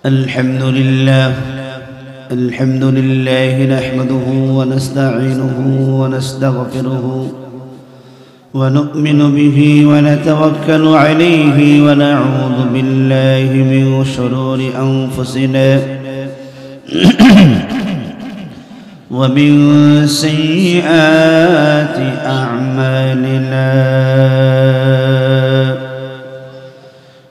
الحمد لله نحمده ونستعينه ونستغفره ونؤمن به ونتوكل عليه ونعوذ بالله من شرور أنفسنا ومن سيئات أعمالنا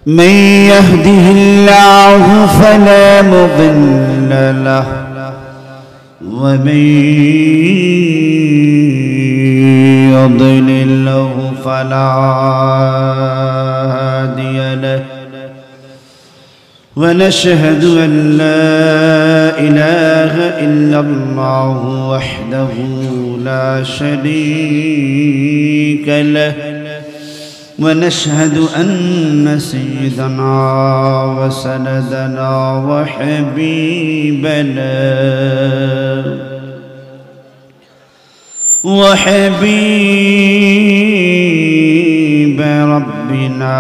من يهده الله فلا مضل له ومن يضلل فلا هادي له ونشهد أن لا إله إلا الله وحده لا شريك له ونشهد أن سيدنا وسندنا وحبيب ربنا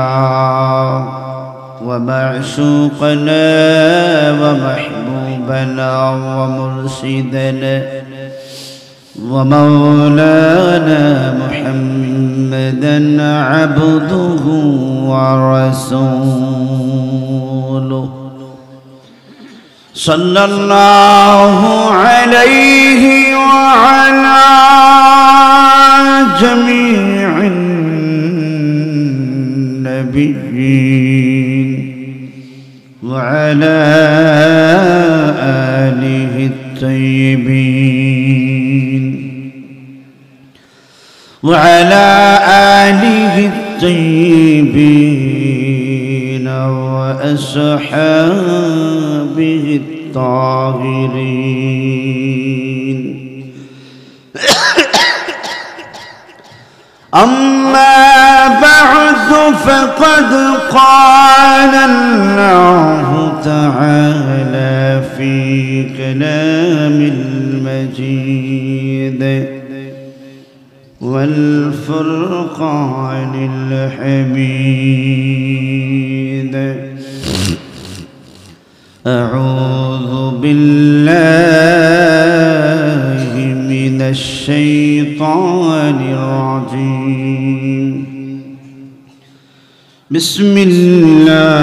ومعشوقنا ومحبوبنا ومرشدنا ومولانا محمدا عبده ورسوله صلى الله عليه وعلى جميع النبيين وعلى آله الطيبين وأصحابه الطاهرين أما بعد فقد قال الله تعالى في كلام المجيد والفرقان الحميد أعوذ بالله من الشيطان الرجيم بسم الله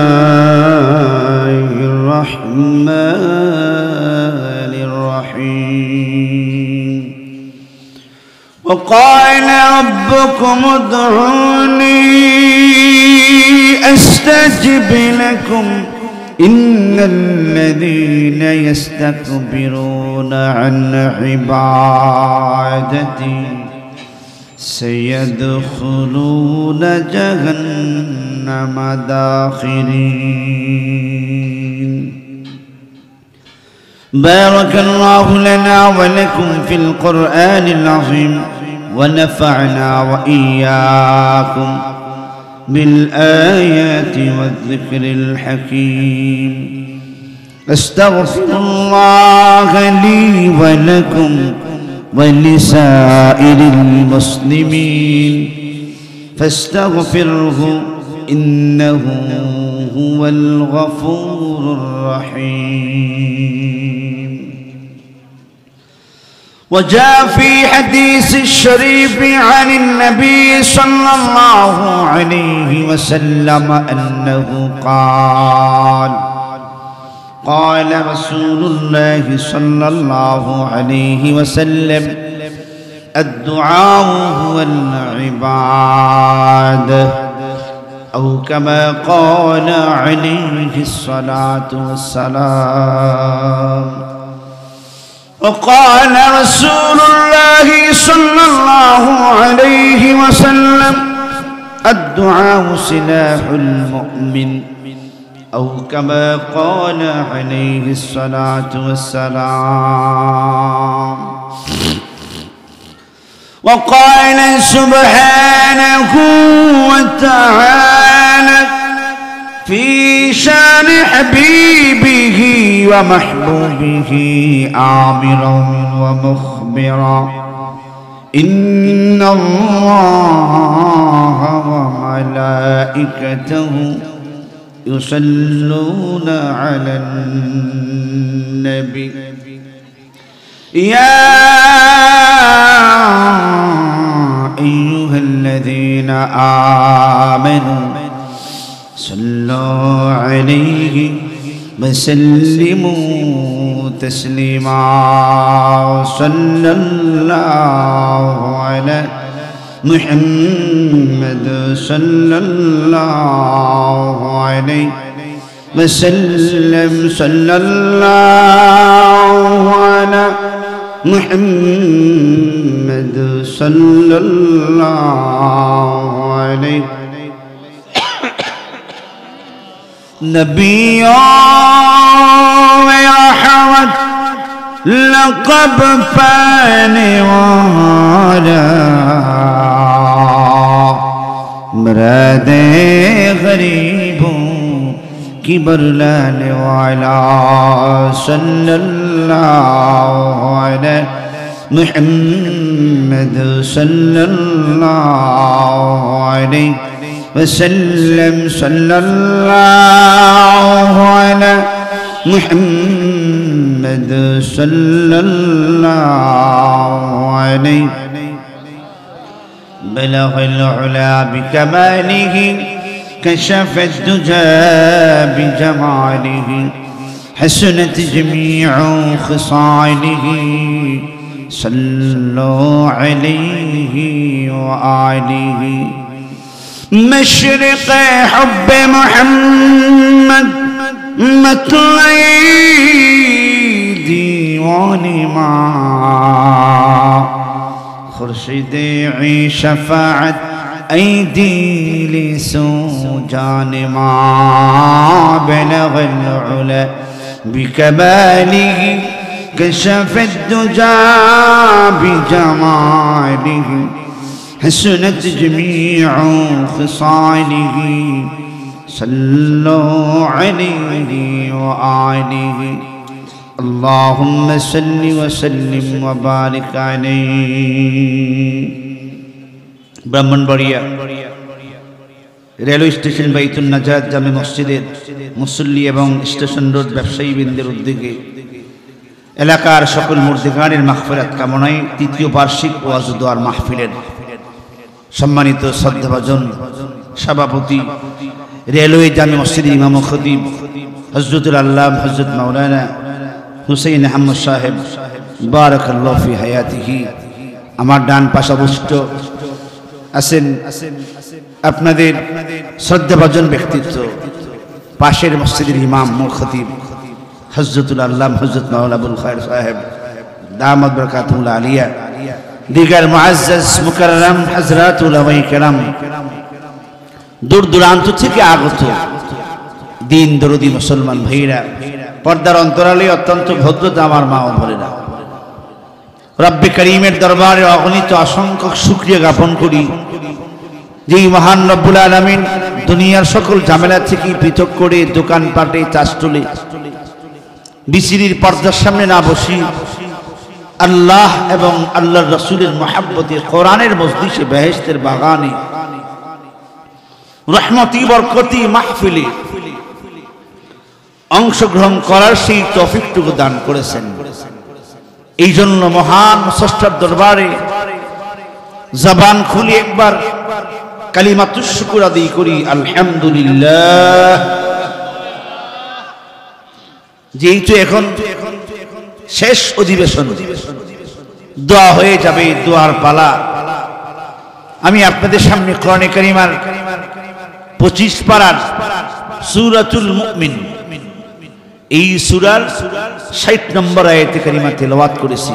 الرحمن الرحيم وقال ربكم ادعوني أستجب لكم إن الذين يستكبرون عن عبادتي سيدخلون جهنم داخرين. بارك الله لنا ولكم في القرآن العظيم ونفعنا وإياكم بالآيات والذكر الحكيم. أستغفر الله لي ولكم ولسائر المسلمين فاستغفروه إنه هو الغفور الرحيم. وجاء في حديث الشريف عن النبي صلى الله عليه وسلم أنه قال رسول الله صلى الله عليه وسلم الدعاء هو العبادة أو كما قال عليه الصلاة والسلام. وقال رسول الله صلى الله عليه وسلم الدعاء سلاح المؤمن أو كما قال عليه الصلاة والسلام. وقال سبحانه وتعالى في شان حبيبه ومحبوبه آمرا ومخبرا إن الله وملائكته يصلون على النبي يا أيها الذين آمنوا صلوا عليه وسلموا تسليما صلى الله على محمد صلى الله عليه وسلم صلى الله على محمد صلى الله عليه نبي ورحمة لقب فان والا مراد غريبوں کی برلانے والا صلی اللہ علیہ محمد صلی اللہ علیہ وسلم صلی اللہ علیہ محمد صلی اللہ علیہ بلغ العلا بكماله كشف الدجى بجماله حسنت جميع خصاله صلوا عليه وآله مشرق حب محمد مطلعي ديوان ما خرشد شفاعت أيدي لسوجان ما بلغ العلا بكماله كشف الدجى بجماله حسنت جميع خصاله صلوا عليه وآله اللهم صل وسلم وبارك عليه Brahmanbaria railway station Baitun নাজাত জামে মসজিদের মুসল্লি এবং স্টেশন রোড ব্যবসায়ীবৃন্দের উদ্যোগে এলাকার সকল মুর্দিগানের মাগফিরাত কামনায় তৃতীয় বার্ষিক ওয়াজ ও দোয়ার মাহফিলের সম্মানিত শ্রদ্ধাভাজন সভাপতি রেলওয়ে জামে মসজিদের ইমাম ও খতিব হযরতুল আল্লামা হযরত মাওলানা হুসাইন আহমদ সাহেব বারাকাল্লাহু ফি হায়াতিহি আমার ডান পাশে অবস্থিত আছেন আপনাদের শ্রদ্ধাভাজন ব্যক্তিত্ব পাশের মসজিদের ইমাম ও খতিব হযরতুল আল্লামা হযরত মাওলানা আবুল খায়ের সাহেব দামাত বরকাতুল আলিয়া দিগার মুআজ্জাজ মুকাররম হযরত উলামায়ে কেরাম দূর দূরান্ত থেকে আগত দিন দরদি মুসলমান ভাইরা পর্দার অন্তরালে অত্যন্ত ভদ্রতা আমার মা ও বোনেরা রব্বে করিমের দরবারে অগণিত অসংখ্য শুকরিয়া জ্ঞাপন করি যেই মহান রব্বুল আলামিন দুনিয়ার সকল ঝামেলা থেকে পৃথক করে দোকানপাটে চাষটুলে বিসিরির পর্দার সামনে না বসি আল্লাহ এবং আল্লাহর রাসূলের মহব্বতে কোরআনের মজলিসে বেহেশতের বাগানে রহমতি বরকতি মাহফিলে অংশগ্রহণ করার সেই তৌফিকটুকু দান করেছেন এই জন্য মহান স্রষ্টার দরবারে জবান খুলে একবার কালিমাতুশ শুকর আদায় করি আলহামদুলিল্লাহ। যেহেতু এখন শেষ অধিবেশন দোয়া হয়ে যাবে, দোয়ার পালা। আমি আপনাদের সামনে কোরআনে কারিমার 25 পারার সূরাতুল মুমিন এই সূরার 60 নম্বর আয়াতে কারিমা তেলাওয়াত করেছি।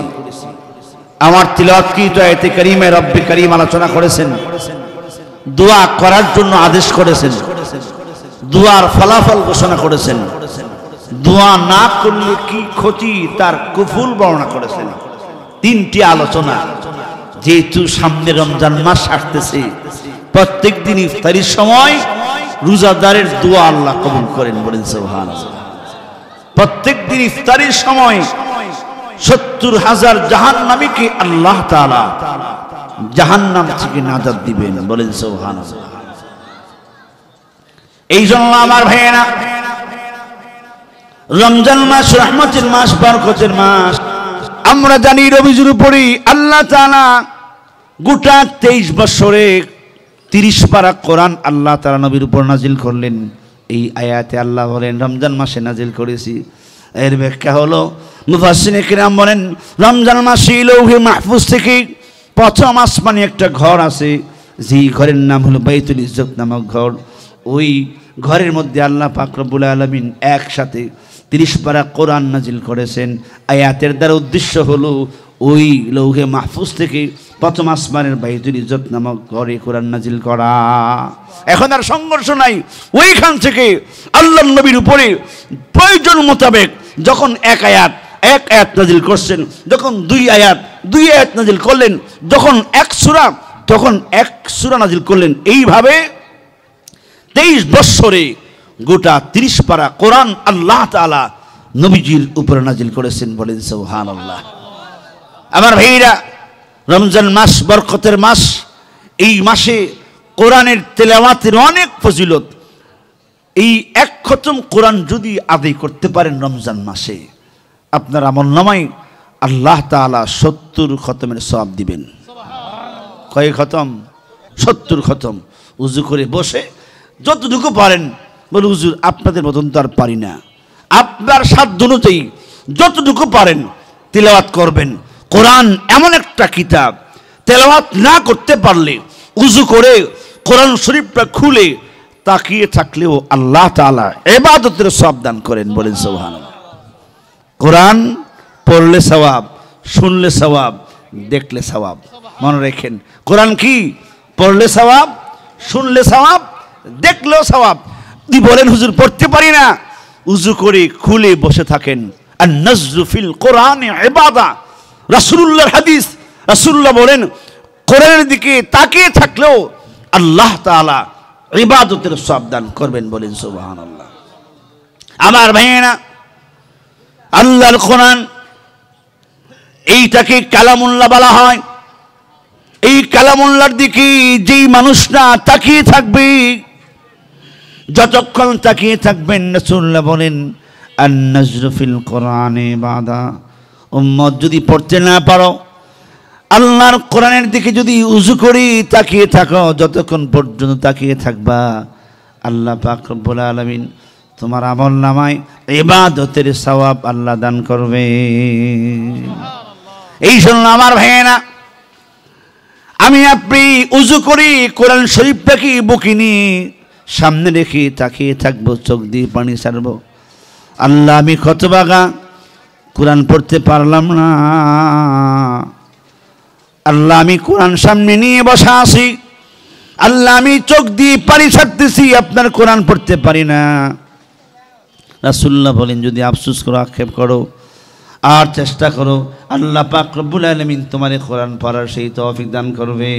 আমার তেলাওয়াতকৃত আয়াতে কারিমায় রব্বে কারিম আলোচনা করেছেন, দোয়া করার জন্য আদেশ করেছেন, দোয়ার ফলাফল ঘোষণা করেছেন, দোয়া না করলে কি ক্ষতি তার কুফল বর্ণনা করেছেন। 3টি আলোচনা। যেহেতু সামনে রমজান মাস আসতেছে, প্রত্যেক দিন ইফতারির সময় রোজাদারের দোয়া আল্লাহ কবুল করেন, বলেন সুবহানাল্লাহ। প্রত্যেক দিন ইফতারির সময় 70,000 জাহান্নামীকে আল্লাহ তাআলা জাহান্নাম থেকে নাজাত দিবেন, বলেন সুবহানাল্লাহ। এই জন্য আমার ভাইয়েরা, রমজান মাস রহমতের মাস, বরকতের মাস। আমরা জানি রবিজুর উপরে আল্লাহ তাআলা গোটা 23 বছরে 30 পারা কোরআন আল্লাহ তাআলা নবীর উপর নাজিল করলেন। এই আয়াতে আল্লাহ বলেন রমজান মাসে নাজিল করেছি। এর ব্যাখ্যা হলো মুফাসসিরিনে কিরাম বলেন রমজান মাসে লৌহে মাহফুজ থেকে প্রথম আসমানে একটা ঘর আছে, যেই ঘরের নাম হলো বাইতুল ইজ্জত নামক ঘর। ওই ঘরের মধ্যে আল্লাহ পাক রব্বুল আলামিন একসাথে 30 পারা কোরআন নাজিল করেছেন। আয়াতের দ্বারা উদ্দেশ্য হলো ওই লৌহে মাহফুজ থেকে প্রথম আসমানের বাইতুল ইজ্জত নামক ঘরে কোরআন নাজিল করা। এখন আর সংঘর্ষ নাই, ওইখান থেকে আল্লাহ নবীর উপরে প্রয়োজন মোতাবেক যখন এক আয়াত নাজিল করছেন, যখন দুই আয়াত নাজিল করলেন, যখন এক সূরা নাজিল করলেন। এইভাবে 23 বৎসরে গোটা 30 পারা কোরআন আল্লাহ তাআলা নবীজির উপরে নাজিল করেছেন। বলেন সুবহানাল্লাহ। আমার ভাইরা, রমজান মাস বরকতের মাস। এই মাসে কোরআনের তেলাওয়াতের অনেক ফজিলত। এই এক খতম কোরআন যদি আদায় করতে পারেন রমজান মাসে, আপনার আমলনামায় আল্লাহ তাআলা 70 খতমের সওয়াব দিবেন। কয় খতম? 70 খতম। উযু করে বসে যতটুকু পারেন, বলে হুজুর আপনাদের মতন তো আর পারি না, আপনার সাধ্য অনুযায়ী যতটুকু পারেন তিলাওয়াত করবেন। কোরআন এমন একটা কিতাব, তেলাওয়াত না করতে পারলে উযু করে কোরআন শরীফটা খুলে তাকিয়ে থাকলেও আল্লাহ তাআলা ইবাদতের সওয়াব দান করেন। বলেন সুবহানাল্লাহ। কোরআন পড়লে সওয়াব, শুনলে সওয়াব, দেখলে সওয়াব। মনে রাখেন, কোরআন কি? পড়লে সওয়াব, শুনলে সওয়াব, দেখলেও সওয়াব। যদি বলেন হুজুর পড়তে পারি না, উযু করে খুলে বসে থাকেন। আর নাজরু ফিল কোরআনে ইবাদা। রাসূলুল্লাহর হাদিস, রাসূলুল্লাহ বলেন কোরআনের দিকে তাকিয়ে থাকলেও আল্লাহ তাআলা ইবাদতের সওয়াব দান করবেন। বলেন সুবহানাল্লাহ। আমার ভাইয়েরা, আল্লাহর কোরআন এইটাকে কালামুল্লাহ বলা হয়। এই কালামুল্লাহর দিকে যেই মানুষটা তাকিয়ে থাকবে, যতক্ষণ তাকিয়ে থাকবেন, রাসূলুল্লাহ বলেন আন-নাজরু ফিল কোরআনে ইবাদা। উম্মত যদি পড়তে না পারো, আল্লাহর কোরআনের দিকে যদি উযু করি তাকিয়ে থাকো, যতক্ষণ পর্যন্ত তাকিয়ে থাকবা, আল্লাহ পাক রব্বুল আলামিন তোমার আমলনামায় ইবাদতের সওয়াব আল্লাহ দান করবে। এই জন্য আমার ভাইয়েরা, আমি আপনি উযু করি কোরআন শরীফটাকে বুকে নিয়ে সামনে রেখে তাকিয়ে থাকবো, চোখ দিয়ে পানি ছাড়বো। আল্লাহ আমি খতবাগা, কোরআন পড়তে পারলাম না। আল্লাহ আমি কোরআন সামনে নিয়ে বসা আছি। আল্লাহ আমি চোখ দিয়ে পানি ছাড়তেছি, আপনার কোরআন পড়তে পারি না। রাসূলুল্লাহ বলেন যদি আফসোস করো, আক্ষেপ করো, আর চেষ্টা করো, আল্লাহ পাক রব্বুল আলামিন তোমার কোরআন পড়ার সেই তৌফিক দান করবে।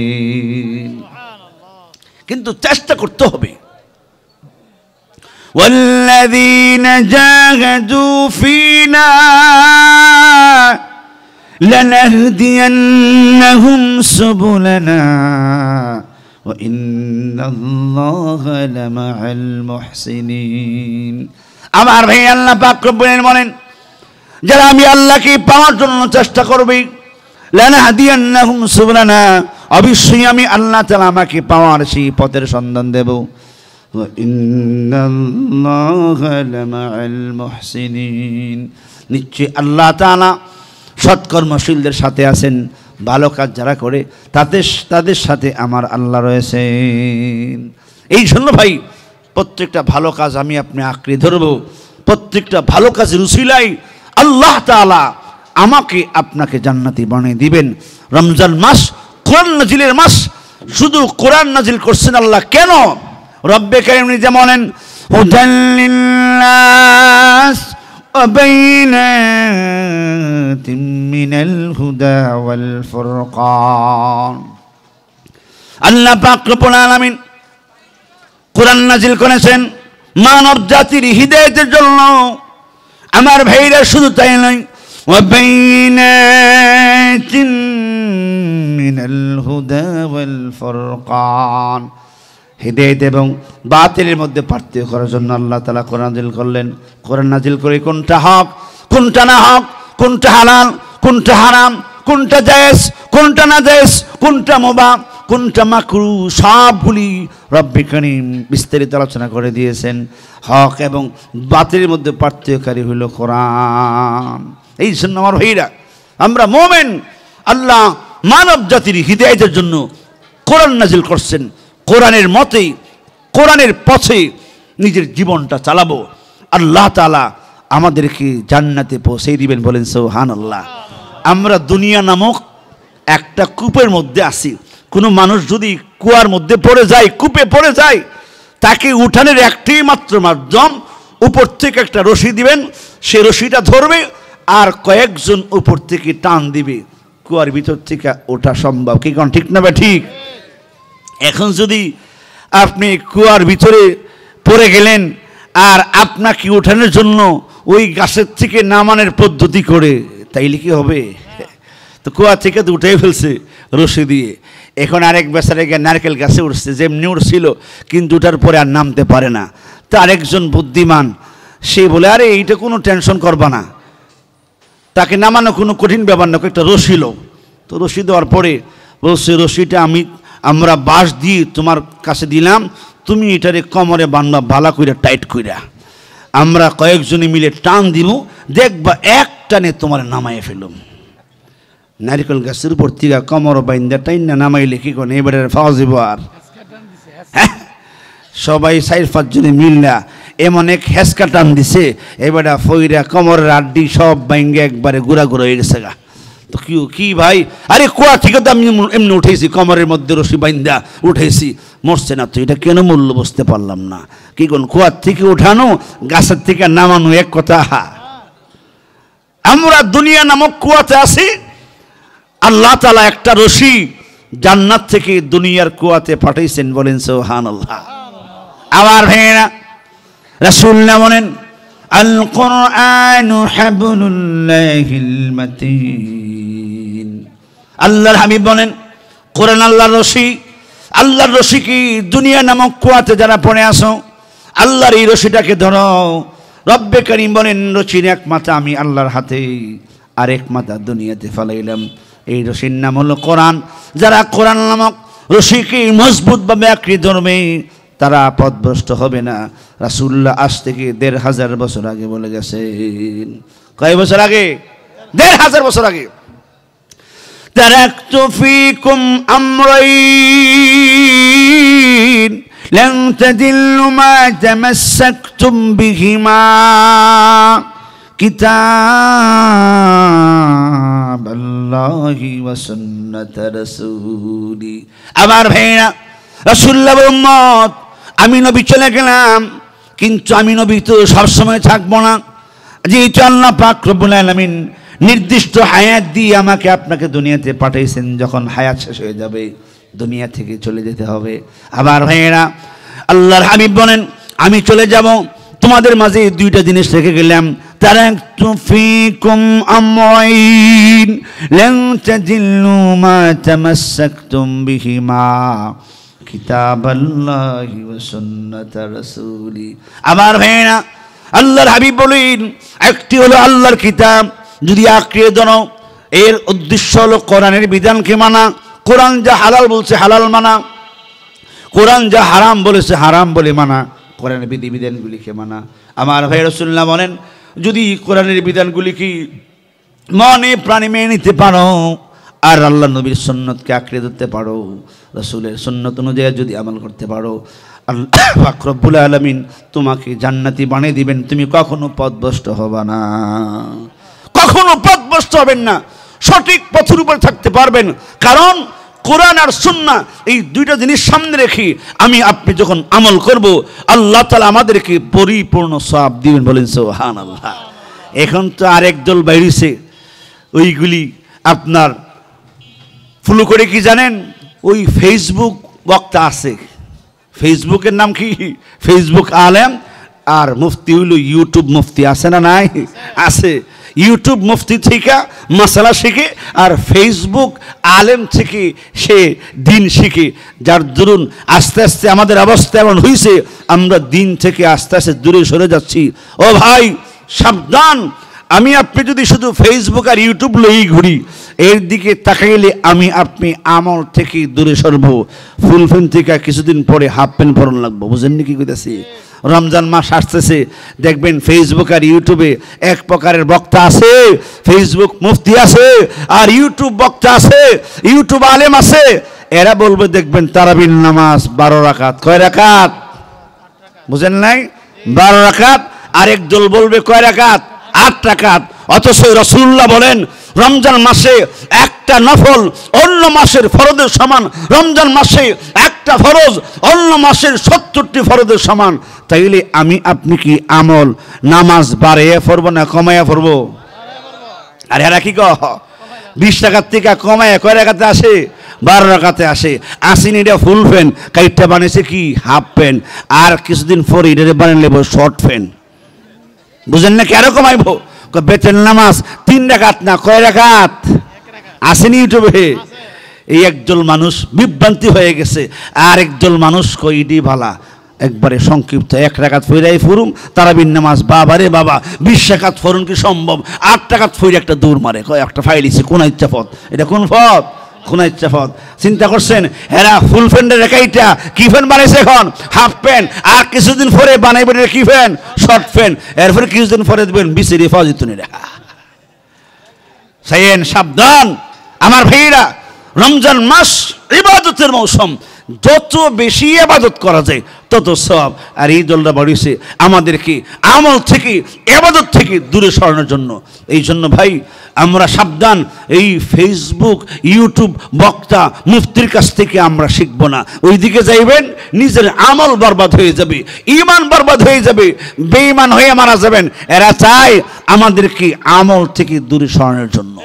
কিন্তু চেষ্টা করতে হবে। والذين جاهدوا فينا لنهدينهم سبلنا وإن الله لمع المحسنين। আমার ভাই, আল্লাহ পাক রব্বুল আলামিন বলেন যারা আমি আল্লাহকে পাওয়ার জন্য চেষ্টা করবে, লানাহদিয়ান্নাহুম সুবুলানা, অবশ্যই আমি আল্লাহ তাআলা আমাকে পাওয়ার সেই পথের সন্ধান দেব। ওয়া ইন্নাল্লাহা লামাআল মুহসিনিন, নিশ্চয় আল্লাহ তাআলা সৎকর্মশীলদের সাথে আছেন। ভালো কাজ যারা করে তাদের সাথে আমার আল্লাহ রয়েছেন। এই জন্য ভাই, প্রত্যেকটা ভালো কাজ আমি আপনি আঁকড়ে ধরব। প্রত্যেকটা ভালো কাজের উসিলায় আল্লাহ তাআলা আমাকে আপনাকে জান্নাতি বানিয়ে দিবেন। রমজান মাস কোরআন নাজিলের মাস। শুধু কোরআন নাজিল করছেন আল্লাহ কেন? রব্বে কারীম নিজে বলেন হুদাল লিন্নাস ওয়া বাইনাতিম মিনাল হুদা ওয়াল ফুরকান। আল্লাহ পাক রব্বুল আলামিন কোরআন নাজিল করেছেন মানব জাতির হিদায়াতের জন্য। আমার ভাইরা, শুধু তাই নয়, ওয়া বাইনাতিম মিনাল হুদা ওয়াল ফুরকান, হিদায়াত এবং বাতিলের মধ্যে পার্থক্য করার জন্য আল্লাহ তাআলা কোরআন নাজিল করলেন। কোরআন নাজিল করে কোনটা হক, কোনটা না হক, কোনটা হালাল, কোনটা হারাম, কোনটা জায়েজ, কোনটা না জায়েজ, কোনটা মুবাহ, কোনটা মাকরু, সবগুলি রব্বে কারীম বিস্তারিত আলোচনা করে দিয়েছেন। হক এবং বাতিলের মধ্যে পার্থক্যকারী হলো কোরআন। এই জন্য আমার ভাইরা, আমরা মুমিন, আল্লাহ মানব জাতির হিদায়াতের জন্য কোরআন নাজিল করছেন। কোরআনের মতে, কোরআনের পথে নিজের জীবনটা চালাবো, আল্লাহ তাআলা আমাদেরকে জান্নাতে পৌঁছে দিবেন। বলেন সুবহানাল্লাহ। আমরা দুনিয়া নামক একটা কূপের মধ্যে আছি। কোনো মানুষ যদি কুয়ার মধ্যে পড়ে যায়, কূপে পড়ে যায়, তাকে উঠানের একটাই মাত্র মাধ্যম, উপর থেকে একটা রশি দিবেন, সে রশিটা ধরবে আর কয়েকজন উপর থেকে টান দিবে, কুয়ার ভিতর থেকে ওঠা সম্ভব। কি কোন ঠিক না? ঠিক। এখন যদি আপনি কুয়ার ভিতরে পড়ে গেলেন আর আপনাকে উঠানোর জন্য ওই গাছের থেকে নামানোর পদ্ধতি করে, তাইলে কি হবে? তো কুয়া থেকে তো উঠেই ফেলছে রশি দিয়ে। এখন আরেক বেচারে গিয়ে নারকেল গাছে উঠছে, যেমনি উঠছিল, কিন্তু ওঠার পরে আর নামতে পারে না। তো আরেকজন বুদ্ধিমান সে বলে, আরে এইটা কোনো টেনশন করবা না, তাকে নামানো কোনো কঠিন ব্যাপার না, একটা রশি লো। তো রশি দেওয়ার পরে বলছে, রশিটা আমরা বাঁশ দিয়ে তোমার কাছে দিলাম, তুমি এটারে কোমরে বাঁধবা ভালো কইরা, টাইট কইরা। আমরা কয়েকজনে মিলে টান দিব, দেখবা এক টানে তোমার নামাইয়ে ফেলুম। নারিকেল গাছের উপর থেকে কোমর বাইন্দা টাইন না নামাইলে কি কোন এবারে ফাওয়া যাব? আর সবাই 4-5 জনে মিললা এমন এক হেসকা টান দিছে, এবারে ফইরা কোমরের আড্ডি সব বাইঙ্গে একবারে গুড়া গুড়া হয়ে গেছে গা। তো কি ভাই, আরে কুয়া থেকে তো আমি এমনি উঠেছি, কোমরের মধ্যে রশি বাইন্দা উঠেছি, মরছে না তো, এটা কেন মূল্য বুঝতে পারলাম না। কি কোন কুয়ার থেকে উঠানো, গাছের থেকে নামানো এক কথা। আমরা দুনিয়া নামক কুয়াতে আছি, আল্লাহ তাআলা একটা রশি জান্নাত থেকে দুনিয়ার কুয়াতে পাঠাইছেন। বলেন সুবহানাল্লাহ। আবার ভাইরা, রাসূলুল্লাহ বলেন, আল কুরআনু হাবলুল্লাহিল মাতিন। আল্লাহর হাবিব বলেন, কোরআন আল্লাহর রশি। আল্লাহর রশি কি? দুনিয়া নামক কুয়াতে যারা পড়ে আসো, আল্লাহর এই রশিটাকে ধরো। রব্বে কারীম বলেন, রশির এক মাথা আমি আল্লাহর হাতে, আরেক মাথা দুনিয়াতে ফেলাইলাম। এই রশির নাম হলো কোরআন। যারা কোরআন নামক রশিকে মজবুতভাবে আঁকড়ে ধরবে, তারা পথভ্রষ্ট হবে না। রাসূলুল্লাহ আজ থেকে ১৫০০ বছর আগে বলে গেছেন। কয় বছর আগে? ১৫০০ বছর আগে। তারাকতু ফীকুম আমরাইন লান তাদিল্লু মা তামাসসাকতুম বিহিমা কিতাবাল্লাহি ওয়া সুন্নাত রাসূলি। আমার ভাইরা, রাসূলুল্লাহ উম্মত, আমি নবী চলে গেলাম, কিন্তু আমি নবী তো সবসময় থাকবো না। যেহেতু আল্লাহ পাক রব্বুল আলামিন নির্দিষ্ট হায়াত দিয়ে আমাকে আপনাকে দুনিয়াতে পাঠাইছেন, যখন হায়াত শেষ হয়ে যাবে দুনিয়া থেকে চলে যেতে হবে। আবার ভাইয়েরা, আল্লাহর হাবিব বলেন, আমি চলে যাব, তোমাদের মাঝে দুইটা জিনিস রেখে গেলাম। তারাকতু ফীকুম আমরাইন লান তাদিল্লু মা তামাসসাকতুম বিহিমা কিতাবাল্লাহি ওয়া সুন্নাত রাসূলি। আমার ভাইয়েরা, আল্লাহর হাবিব বলেন, একটি হলো আল্লাহর কিতাব, যদি আঁকড়ে ধরো, এর উদ্দেশ্য হলো কোরআনের বিধানকে মানা। কোরআন যা হালাল বলছে হালাল মানা, কোরআন যা হারাম বলেছে হারাম বলে মানা, কোরআনের বিধিবিধানগুলিকে মানা। আমার ভাই রাসূলুল্লাহ বলেন, যদি কোরআনের বিধানগুলিকে মনে প্রাণে মেনে নিতে পারো, আর আল্লাহ নবীর সুন্নতকে আঁকড়ে ধরতে পারো, রাসূলের সুন্নত অনুযায়ী যদি আমল করতে পারো, আল্লাহ পাক রব্বুল আলামিন তোমাকে জান্নাতি বানিয়ে দিবেন। তুমি কখনো পথভ্রষ্ট হবে না, কখনো পথভ্রষ্ট হবেন না, সঠিক পথের উপর থাকতে পারবেন। কারণ কোরআন আর সুন্নাহ এই দুইটা জিনিস সামনে রেখে আমি আপনি যখন আমল করব, আল্লাহ তাআলা আমাদেরকে পরিপূর্ণ সওয়াব দিবেন। বলেন সুবহানাল্লাহ। এখন তো আরেক দল বাইরেছে, ওইগুলি আপনার ফলো করে কি জানেন, ওই ফেসবুক বক্তা আছে, ফেসবুকের নাম কি? ফেসবুক আলেম, আর মুফতি হইল ইউটিউব মুফতি, আছে না নাই? আছে। ইউটিউব মুফতি থেকে মাসালা শিখে আর ফেসবুক আলেম থেকে সে দিন শিখে, যার দরুন আস্তে আস্তে আমাদের অবস্থা এমন হয়েছে আমরা দিন থেকে আস্তে আস্তে দূরে সরে যাচ্ছি। ও ভাই সাবধান, আমি আপনি যদি শুধু ফেসবুক আর ইউটিউব লই ঘুরি, এর দিকে তাকাইলে আমি আপনি আমল থেকে দূরে সরব। ফুল প্যান্ট থেকে কিছুদিন পরে হাফ প্যান্ট পরন লাগবো। বুঝেননি কি কইতাছি? রমজান মাস আসতেছে, দেখবেন ফেসবুক আর ইউটিউবে এক প্রকারের বক্তা আছে, ফেসবুক মুফতি আছে, আর ইউটিউব বক্তা আছে, ইউটিউব আলেম আছে। এরা বলবে দেখবেন তারাবির নামাজ 12 রাকাত। কয় রাকাত? বুঝেন নাই? 12 রাকাত। আরেক দল বলবে কয় রাকাত? 8 রাকাত। অথচ রাসূলুল্লাহ বলেন রমজান মাসে একটা নফল অন্য মাসের ফরজের সমান, রমজান মাসে একটা ফরজ অন্য মাসের 70টি ফরজের সমান। তাইলে আমি আপনি কি আমল নামাজ বাড়িয়ে পড়ব না কমাইয়া পড়ব? আর এরা কি কয় 20 টাকার থেকে কমায় কয় রাকাতে আসে? 12 রাকাতে আসে। আসেন এটা ফুল প্যান্ট, কাইটটা বানিয়েছে কি হাফ প্যান্ট, আর কিছুদিন পরে এটা বানিয়ে নেব শর্ট প্যান্ট। বুঝেন না? কেন কমাইব? বেতের নামাজ 3 রাকাত না, কয় রাকাত? আসেনি ইউটিউবে? এই একদল মানুষ বিভ্রান্তি হয়ে গেছে, আর একদল মানুষ কইডি ভালা একবারে সংক্ষিপ্ত 1 রাকাত ফইরাই ফুরুম তারাবির নামাজ। বাবারে বাবা, 20 রাকাত ফরুন কি সম্ভব? 8 রাকাত ফইরে একটা দৌড় মারে, কয় একটা ফাইলিছে কোন ইচ্ছা পথ। এটা কোন পথ? কোন ইচ্ছা পথ। চিন্তা করছেন এরা ফুল প্যান্টের রেখাইটা কি প্যান্ট বানাইছে এখন? Half pant. আর কিছুদিন পরে বানাইবেন কি প্যান্ট? Short pant. এরপরে কিছুদিন পরে দেবেন বিসিরি ফাজিতুনি রেখা। সাইয়েন সাবধান আমার ভাইরা, রমজান মাস ইবাদতের মৌসুম, যত বেশি ইবাদত করা যায় তত সওয়াব। আর এই দলটা বাড়িয়েছে আমাদেরকে আমল থেকে ইবাদত থেকে দূরে সরানোর জন্য। এই জন্য ভাই আমরা সাবধান, এই ফেসবুক ইউটিউব বক্তা মুফতির কাছ থেকে আমরা শিখবো না। ওইদিকে যাইবেন নিজের আমল বরবাদ হয়ে যাবে, ঈমান বরবাদ হয়ে যাবে, বেঈমান হয়ে মারা যাবেন। এরা চায় আমাদেরকে আমল থেকে দূরে সরানোর জন্য।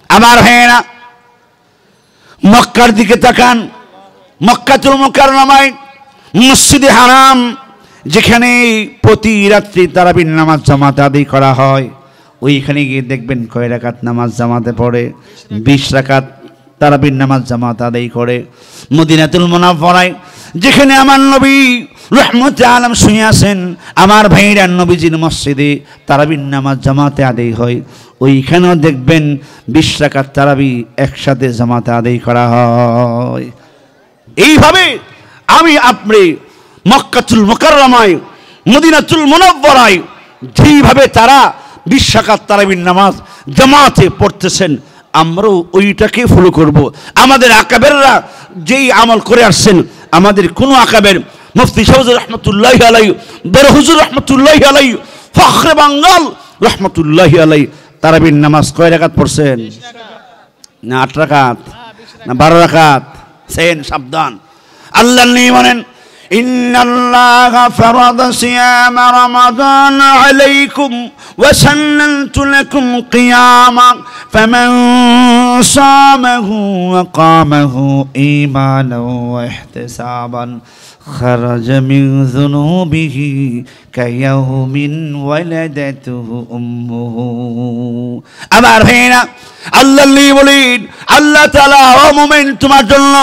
আমার ভাইয়েরা মক্কার দিকে তাকান, মক্কাতুল মুকাররমায় মসজিদে হারাম, যেখানে প্রতি রাত্রি তারাবির নামাজ জামাত আদায় করা হয়, ওইখানে গিয়ে দেখবেন কয় রাকাত নামাজ জামাতে পড়ে? 20 রাকাত তারাবির নামাজ জামাত আদায় করে। মদিনাতুল মুনাওয়ারায় যেখানে আমার নবী রহমতে আলম শুয়ে আছেন, আমার ভাইরা নবীজির মসজিদে তারাবির নামাজ জামাতে আদায় হয়, ওইখানেও দেখবেন 20 রাকাত তারাবি একসাথে জামাতে আদায় করা হয়। এইভাবে আমি আপনি মক্কাতুল মুকাররমায় মদিনাতুল মুনাওয়ারায় যেইভাবে তারা 20 রাকাত তারাবির নামাজ জামাতে পড়তেছেন, আমরাও ওইটাকে ফলো করব। আমাদের আকাবেররা যেই আমল করে আসছেন, আমাদের কোনো আকাবের মুফতি শাহজালাল রহমাতুল্লাহি আলাইহি, বড় হুজুর রহমাতুল্লাহি আলাইহি, ফখরে বাঙ্গাল রহমাতুল্লাহি আলাইহি তারাবির নামাজ কয় রাকাত পড়ছেন? না 8 রাকাত না 12 রাকাত? সেন সাবধান। আল্লাহ নিয়ে বলেন ইন্নাল্লাহা ফারাদা সিয়ামা রমাদান আলাইকুম ওয়া সান্নানতু লাকুম কিয়ামা ফামান সামাহু ওয়া কামাহু ঈমানান ওয়া ইহতিসাবান খারাজা মিন যুনুবিহি কায়াউমিন ওয়ালাদাতুহু উম্মুহু। আমার ভাইরা আল্লাহ বলেন, আল্লাহ তাআলা ও মুমিন তোমার জন্য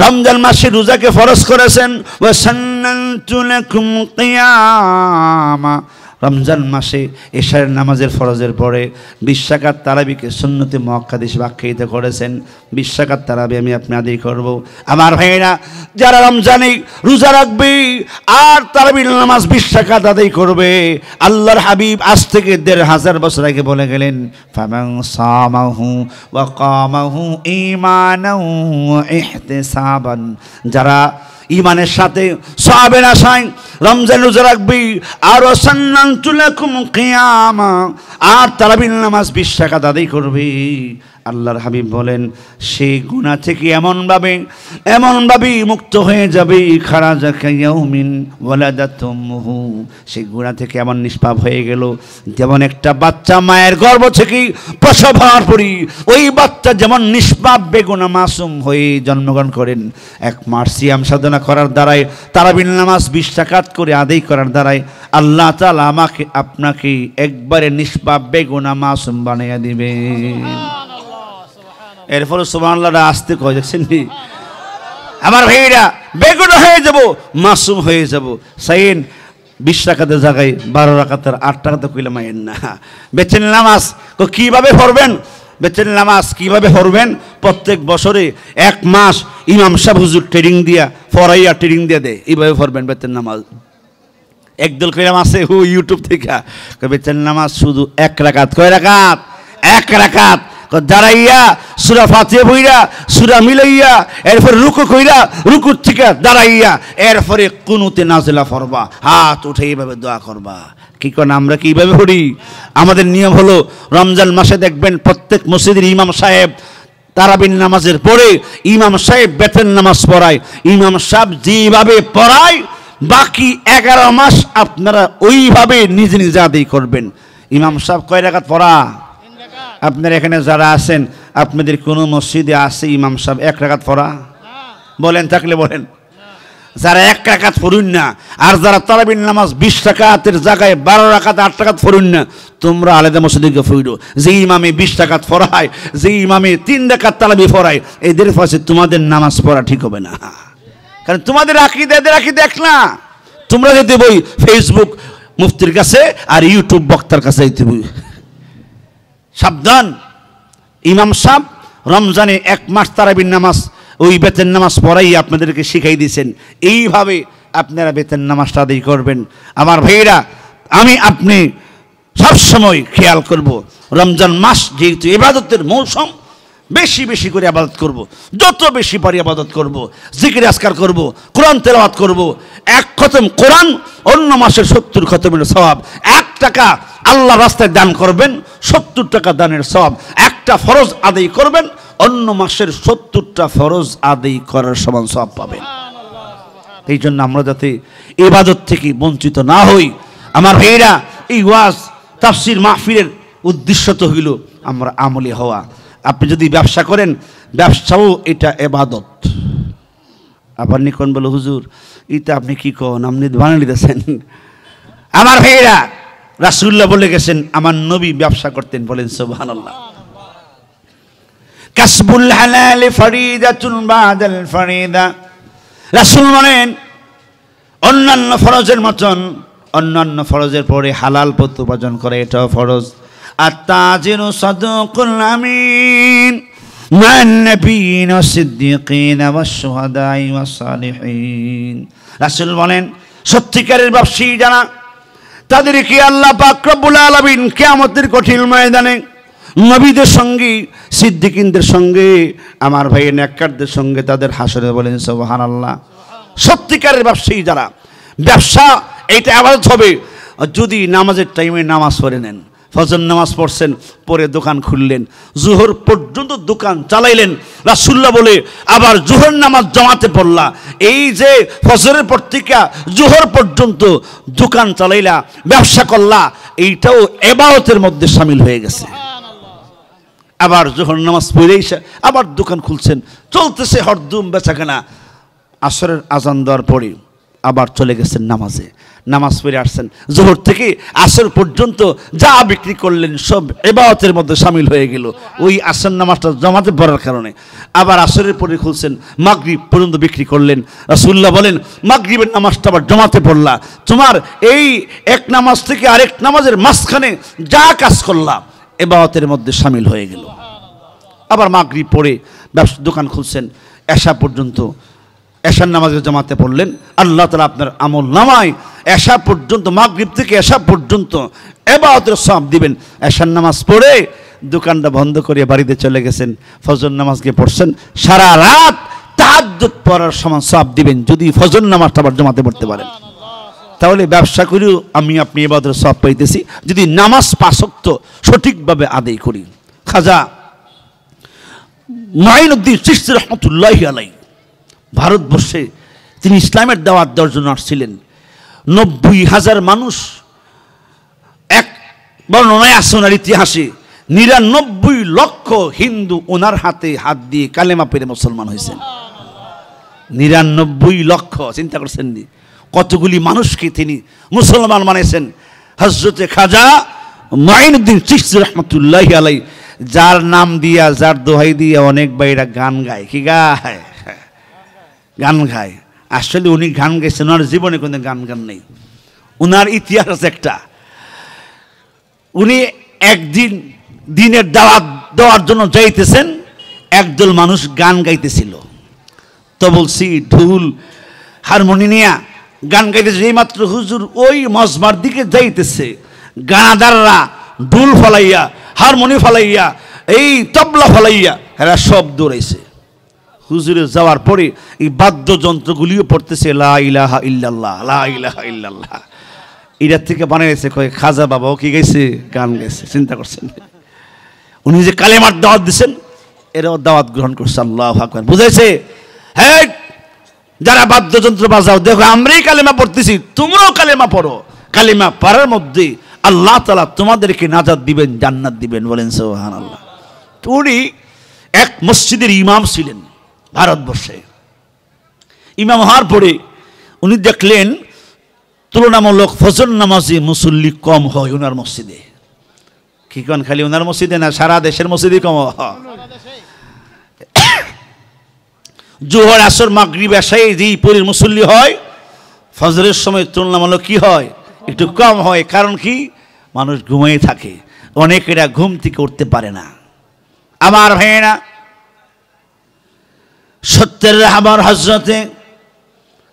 রমজান মাসে রোজাকে ফরজ করেছেন। ওয়া সান্নানতু লাকুম কিয়ামা, রমজান মাসে এশারের নামাজের ফরজের পরে 20 রাকাত তারাবিকে সুন্নতে মুআক্কাদ হিসেবে আখ্যায়িত করেছেন। 20 রাকাত তারাবি আমি আপনি আদায় করব। আমার ভাইয়েরা যারা রমজানে রোজা রাখবে আর তারাবির নামাজ 20 রাকাত আদায় করবে, আল্লাহর হাবিব আজ থেকে 1500 বছর আগে বলে গেলেন ফামান সামাহু ওয়া কামাহু ঈমানান ওয়া ইহতিসাবান, যারা ইমানের সাথে সওয়াবের আশায় রমজান রোজা রাখবি আর সান্নানতু লাকুম কিয়ামা, আর তারাবির নামাজ 20 রাকাত আদায় করবে, আল্লাহর হাবিব বলেন সেই গুনাহ থেকে এমনভাবে মুক্ত হয়ে যাবে, খারাজা কায়াউমিন ওয়ালাদাতুমহু, সেই গুনাহ থেকে এমন নিষ্পাপ হয়ে গেল যেমন একটা বাচ্চা মায়ের গর্ভ থেকে প্রসব হওয়ার পরই ওই বাচ্চা যেমন নিষ্পাপ বেগুনাহ মাসুম হয়ে জন্মগ্রহণ করেন। 1 মাস সিয়াম সাধনা করার দ্বারাই, তারাবির নামাজ 20 রাকাত করে আদায় করার দ্বারাই আল্লাহ তাআলা আমাকে আপনাকে একবারে নিষ্পাপ বেগুনাহ মাসুম বানিয়ে দিবে। এরপরে সুবহানাল্লাহ আসতে কয় দেখছেন নি আমার ভাইরা, বেগুনাহ হয়ে যাব, মাসুম হয়ে যাব। সাইন 20 রাকাতের জায়গায় 12 রাকাতের 8 রাকাতে কইলে মায়েন না। বেচেন নামাজ কিভাবে পড়বেন? বেচেন নামাজ কিভাবে পড়বেন? প্রত্যেক বছরে 1 মাস ইমাম সাহেব হুজুর ট্রেনিং দিয়া ফরাইয়া ট্রেনিং দিয়ে দেয়, এইভাবে পড়বেন বেচেন নামাজ। একদল কইলাম আছে ইউটিউব থেকে, বেচেন নামাজ শুধু 1 রাকাত। কয় রাকাত? 1 রাকাত। দাঁড়াইয়া সূরা ফাতিহা পড়িয়া সূরা মিলাইয়া এরপর রুকু কইরা রুকুর থেকে দাঁড়াইয়া এরপরে কুনুতে নাজিলা পড়বা, হাত উঠে এইভাবে দোয়া করবা। কি কোন আমরা কিভাবে পড়ি? আমাদের নিয়ম হলো রমজান মাসে দেখবেন প্রত্যেক মসজিদের ইমাম সাহেব তারাবির নামাজের পরে ইমাম সাহেব বেতের নামাজ পড়ায়। ইমাম সাহেব যেভাবে পড়ায় বাকি 11 মাস আপনারা ওইভাবে নিজে নিজে আদায় করবেন। ইমাম সাহেব কয় রাকাত পড়া? আপনার এখানে যারা আছেন আপনাদের কোনো মসজিদে আছে ইমাম সাহেব 1 রাকাত পড়া? বলেন, থাকলে বলেন। যারা 1 রাকাত পড়ুন না, আর যারা তারাবির নামাজ 20 রাকাতের জায়গায় 12 রাকাত 8 রাকাত পড়ুন না, তোমরা আলাদা মসজিদে গিয়ে পড়ো। যে ইমামে 20 রাকাত পড়ায়, যে ইমামে 3 রাকাত তারাবি পড়ায়, এদের পাশে তোমাদের নামাজ পড়া ঠিক হবে না। কারণ তোমাদের আকীদা এদের আকীদা এক না। তোমরা যেতে বই ফেসবুক মুফতির কাছে আর ইউটিউব বক্তার কাছে যেতে বই। সাবধান! ইমাম সাহেব রমজানে 1 মাস তারাবির নামাজ ওই বেতের নামাজ পড়াই আপনাদেরকে শিখাই দিয়েছেন, এইভাবে আপনারা বেতের নামাজটা আদায় করবেন। আমার ভাইরা, আমি আপনি সবসময় খেয়াল করব রমজান মাস যেহেতু ইবাদতের মৌসুম, বেশি বেশি করে ইবাদত করব, যত বেশি পারি ইবাদত করব, জিকির আজকার করব, কোরআন তেলাওয়াত করব। 1 খতম কোরআন অন্য মাসের 70 খতমের সওয়াব। 1 টাকা আল্লাহ রাস্তায় দান করবেন, 70 টাকা দানের সওয়াব। 1টা ফরজ আদায় করবেন, অন্য মাসের 70টা ফরজ আদায় করার সমান সওয়াব পাবেন। এই জন্য আমরা যাতে ইবাদত থেকে বঞ্চিত না হই। আমার ভাইরা, এই ওয়াজ তাফসীর মাহফিলের উদ্দেশ্য তো হইল আমরা আমলি হওয়া। আপনি যদি ব্যবসা করেন, ব্যবসাও এটা ইবাদত। আবার নিকন বলো হুজুর এটা আপনি কি কোন, আপনি বানিয়ে দিতেছেন। আমার ভাইরা, রাসূলুল্লাহ বলে গেছেন আমার নবী ব্যবসা করতেন, বলেন সুবহানাল্লাহ। কাসবুল হালাল ফরিদাতুন বাদাল ফরিদা। রাসূল বলেন অন্যান্য ফরজের মতন অন্যান্য ফরজের পরে হালাল পথ উপার্জন করে এটাও ফরজ। আত-তাজিরু সাদুকুল আমিন মান নাবিয়িন ওয়াস সিদ্দিকিন ওয়াস শুহাদাই ওয়াস সালিহিন। রাসূল বলেন সত্যিকারের ব্যবসায়ী যারা, তাদেরকে আল্লাহ পাক রব্বুল আলামিন কিয়ামতের কঠিন ময়দানে নবীদের সঙ্গে, সিদ্দিকিনদের সঙ্গে, আমার ভাই নেককারদের সঙ্গে তাদের হাসরে, বলেন সুবহানাল্লাহ। সত্যিকারের ব্যবসায়ী যারা, ব্যবসা এইটা ইবাদত হবে যদি নামাজের টাইমে নামাজ পড়ে নেন। ফজর নামাজ পড়ছেন, পরে দোকান খুললেন, জোহর পর্যন্ত দোকান চালাইলেন। রাসূলুল্লাহ বলে আবার জোহর নামাজ জামাতে পড়লা, এই যে ফজরের পর থেকে জোহর পর্যন্ত দোকান চালাইলা, ব্যবসা করলা, এইটাও ইবাদতের মধ্যে শামিল হয়ে গেছে। আবার জোহর নামাজ পড়ে এসে আবার দোকান খুলছেন, চলতেছে হরদম বেচাকেনা। আসরের আজান দেওয়ার পরে আবার চলে গেছেন নামাজে, নামাজ পড়ে আসছেন, জোহর থেকে আসর পর্যন্ত যা বিক্রি করলেন সব ইবাদতের মধ্যে শামিল হয়ে গেল ওই আসর নামাজটা জামাতে পড়ার কারণে। আবার আসরের পরে খুলছেন, মাগরিব পর্যন্ত বিক্রি করলেন। রাসূলুল্লাহ বলেন মাগরিবের নামাজটা আবার জামাতে পড়লা, তোমার এই এক নামাজ থেকে আরেক নামাজের মাঝখানে যা কাজ করলা ইবাদতের মধ্যে শামিল হয়ে গেল। আবার মাগরিব পড়ে দোকান খুলছেন, এশা পর্যন্ত এশার নামাজের জামাতে পড়লেন, আল্লাহ তাআলা আপনার আমল নামায় এশা পর্যন্ত, মাগরিব থেকে এশা পর্যন্ত ইবাদতের সওয়াব দিবেন। এশার নামাজ পড়ে দোকানটা বন্ধ করে বাড়িতে চলে গেছেন, ফজর নামাজ গিয়ে পড়ছেন, সারা রাত তাহাজ্জুদ পড়ার সমান সওয়াব দিবেন যদি ফজর নামাজটা আবার জামাতে পড়তে পারেন। তাহলে ব্যবসা করেও আমি আপনি ইবাদতের সওয়াব পাইতেছি যদি নামাজ 5 ওয়াক্ত সঠিকভাবে আদায় করি। খাজা মুঈনুদ্দিন চিশতি রহমাতুল্লাহি আলাইহি ভারতবর্ষে তিনি ইসলামের দাওয়াত দেওয়ার জন্য আসছিলেন। 90,000 মানুষ, এক বর্ণনায় আছে ওনার ইতিহাসে 99 লক্ষ হিন্দু ওনার হাতে হাত দিয়ে কালেমা পড়ে মুসলমান হয়েছেন। 99 লক্ষ, চিন্তা করছেন নি কতগুলি মানুষকে তিনি মুসলমান বানিয়েছেন। হযরতে খাজা মুঈনুদ্দিন চিশতি রহমাতুল্লাহি আলাইহি, যার নাম দিয়া, যার দোহাই দিয়া অনেক ভাইরা গান গায়। কি গায়? গান গায়। আসলে উনি গান গাইছেন, ওনার জীবনে কোনো গান নেই। ওনার ইতিহাস আছে একটা। উনি একদিন দিনের দাওয়াত দেওয়ার জন্য যাইতেছেন, একদল মানুষ গান গাইতেছিল, তবলসি, ঢোল, হারমোনি নিয়ে গান গাইতেছে। এইমাত্র হুজুর ওই মজমার দিকে যাইতেছে, গানাদাররা ঢোল ফলাইয়া, হারমোনি ফলাইয়া, এই তবলা ফলাইয়া এরা সব দৌড়াইছে। হুজুরে যাওয়ার পরে এই বাদ্যযন্ত্রগুলিও পড়তেছে লা ইলাহা ইল্লাল্লাহ, লা ইলাহা ইল্লাল্লাহ। এটার থেকে বানাইছে কয় খাজা বাবাও কি গাইছে? গান গাইছে। চিন্তা করছেন, উনি যে কালেমার দাওয়াত দিচ্ছেন, এরাও দাওয়াত গ্রহণ করছে। আল্লাহু আকবার। বুঝাইছে, হ্যাঁ যারা বাদ্যযন্ত্র বাজাও, দেখো আমরাই কালেমা পড়তেছি, তোমরাও কালেমা পড়ো। কালেমা পড়ার মধ্যে আল্লাহ তাআলা তোমাদেরকে নাজাত দিবেন, জান্নাত দিবেন। বলেন সুবহানাল্লাহ। উনি এক মসজিদের ইমাম ছিলেন ভারতবর্ষে। ইমাম হওয়ার পরে উনি দেখলেন তুলনামূলক ফজর নামাজে মুসল্লি কম হয় ওনার মসজিদে। কি কোন খালি ওনার মসজিদে না, সারা দেশের মসজিদে কম হয়। জোহর, আসর, মাগরিব, এশায় যেই পরের মুসল্লি হয়, ফজরের সময় তুলনামূলক কি হয়? একটু কম হয়। কারণ কি? মানুষ ঘুমিয়ে থাকে, অনেকেরা ঘুম থেকে উঠতে পারে না। আমার ভাইয়েরা, সত্যের রাহবার হযরতে